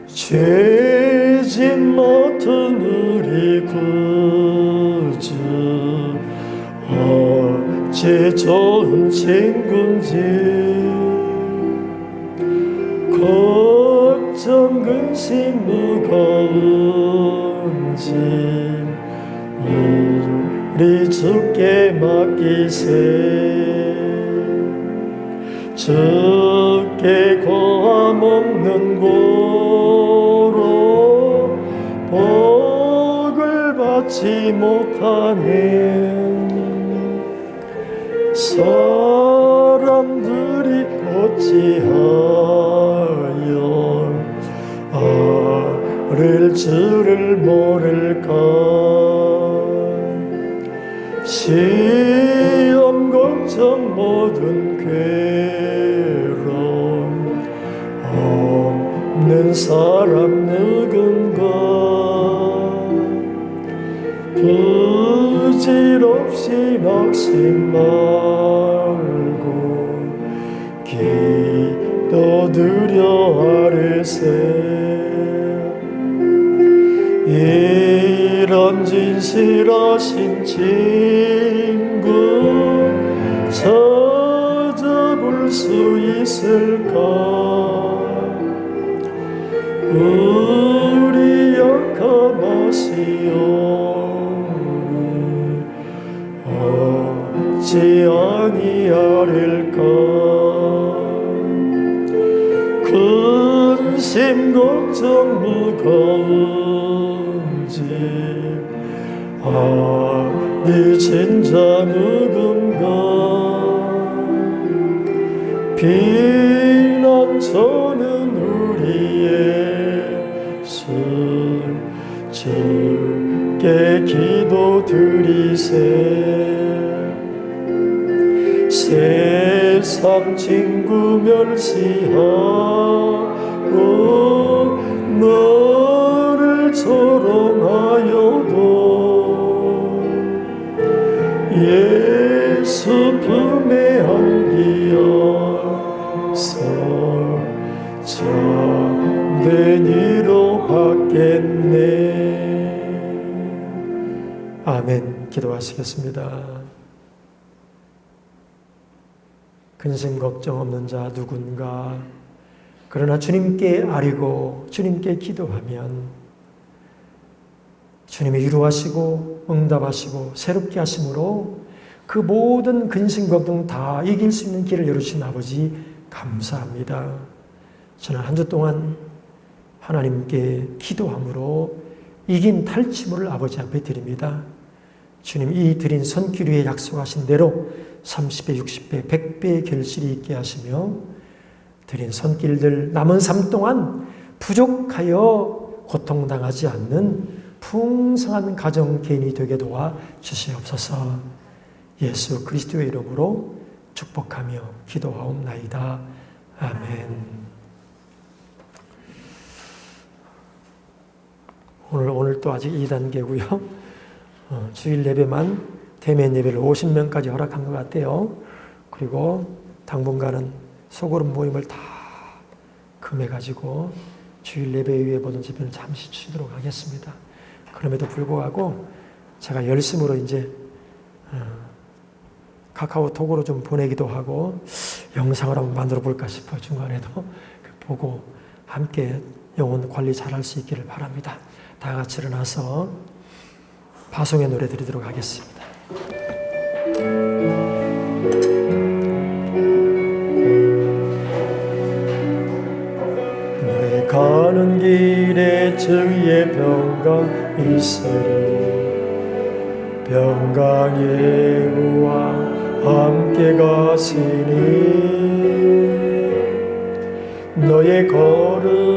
죄짐 맡은 우리 구주 어찌 좋은 친구인지 걱정 근심 무거운지 우리 주께 맡기세. 주께 고함 없는 고로 복을 받지 못하는 사람들이 어찌하여 아를 줄을 모를까. 시험 걱정 모든 괴로움 없는 사람 누군가. 부질없이 낙심 말고 기도드려 아뢰세. 이런 진실하신 친구 찾아볼 수 있을까. 우리 약함하시오니 어찌 아니하릴까. 근심 걱정 무거운지 아니 진짜 누군가. 비난 저는 우리의 술 주께 기도드리세. 세상 친구 멸시하고 너를 조롱하여도 예수 품에 안기어서 참된 위로 받겠네. 아멘. 기도하시겠습니다. 근심 걱정 없는 자 누군가. 그러나 주님께 아뢰고 주님께 기도하면 주님이 위로하시고 응답하시고 새롭게 하심으로 그 모든 근심 걱정 다 이길 수 있는 길을 열어주신 아버지 감사합니다. 저는 한 주 동안 하나님께 기도함으로 이긴 탈취물을 아버지 앞에 드립니다. 주님 이 드린 손길 위에 약속하신 대로 30배, 60배, 100배의 결실이 있게 하시며 드린 손길들 남은 삶 동안 부족하여 고통당하지 않는 풍성한 가정 개인이 되게 도와 주시옵소서. 예수 그리스도의 이름으로 축복하며 기도하옵나이다. 아멘. 오늘 또 아직 2단계고요. 주일 예배만 대면 예배를 50명까지 허락한 것 같아요. 그리고 당분간은 소그룹 모임을 다 금해가지고 주일 예배 위에 보던 집회는 잠시 쉬도록 하겠습니다. 그럼에도 불구하고 제가 열심으로 이제 카카오톡으로 좀 보내기도 하고 영상을 한번 만들어 볼까 싶어 중간에도 보고 함께 영혼 관리 잘할 수 있기를 바랍니다. 다 같이 일어나서 파송의 노래 드리도록 하겠습니다. 너의 가는 길에 주위에 평강 있으리. 평강의 우와 함께 가시니 너의 걸음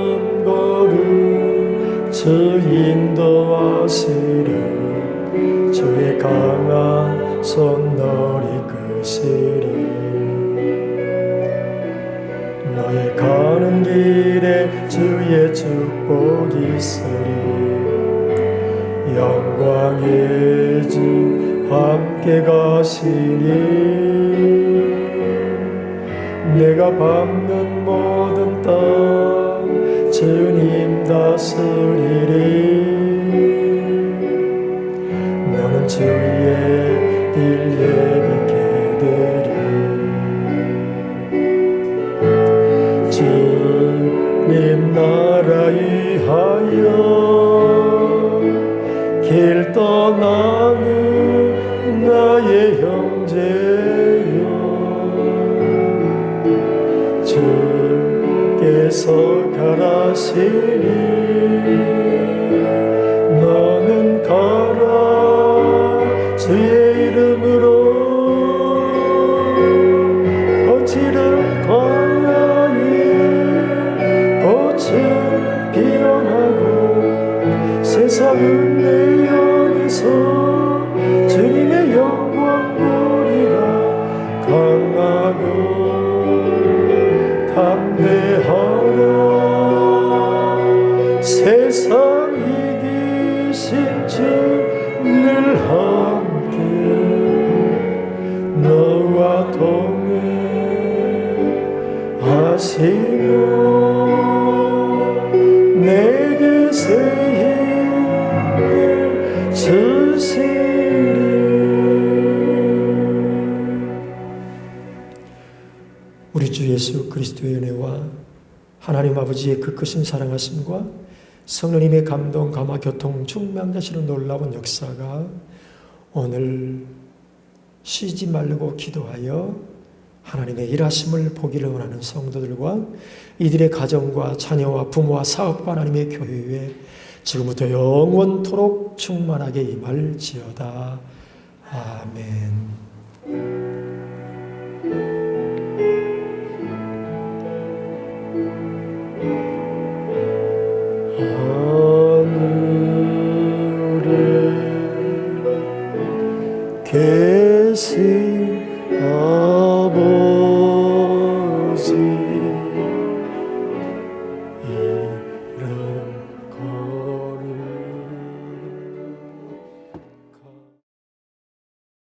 주 인도하시리. 주의 강한 손 너를 이끄시리. 너의 가는 길에 주의 축복이 있으리. 영광의 주 함께 가시니 내가 밟는 모든 땅 주님 다스리리. 너는 주의 길 예비케 되리. 주님 나라 위하여 길 떠나는 나의 형제여, 주께서 가라시니 너는 가라. 주의 이름으로 거칠은 광야에 꽃은 피어나고 세상은 내 안에서 주님의 영광 보리라. 강하고 담대하라. 세상 이기신 주 늘 함께 너와 동행하시며 내게 새 힘을 주시리. 우리 주 예수 그리스도의 은혜와 하나님 아버지의 그 크신 사랑하심과 성령님의 감동, 감화, 교통, 충만하시는 놀라운 역사가 오늘 쉬지 말고 기도하여 하나님의 일하심을 보기를 원하는 성도들과 이들의 가정과 자녀와 부모와 사업과 하나님의 교회에 지금부터 영원토록 충만하게 임할지어다. 아멘. 하늘에 계신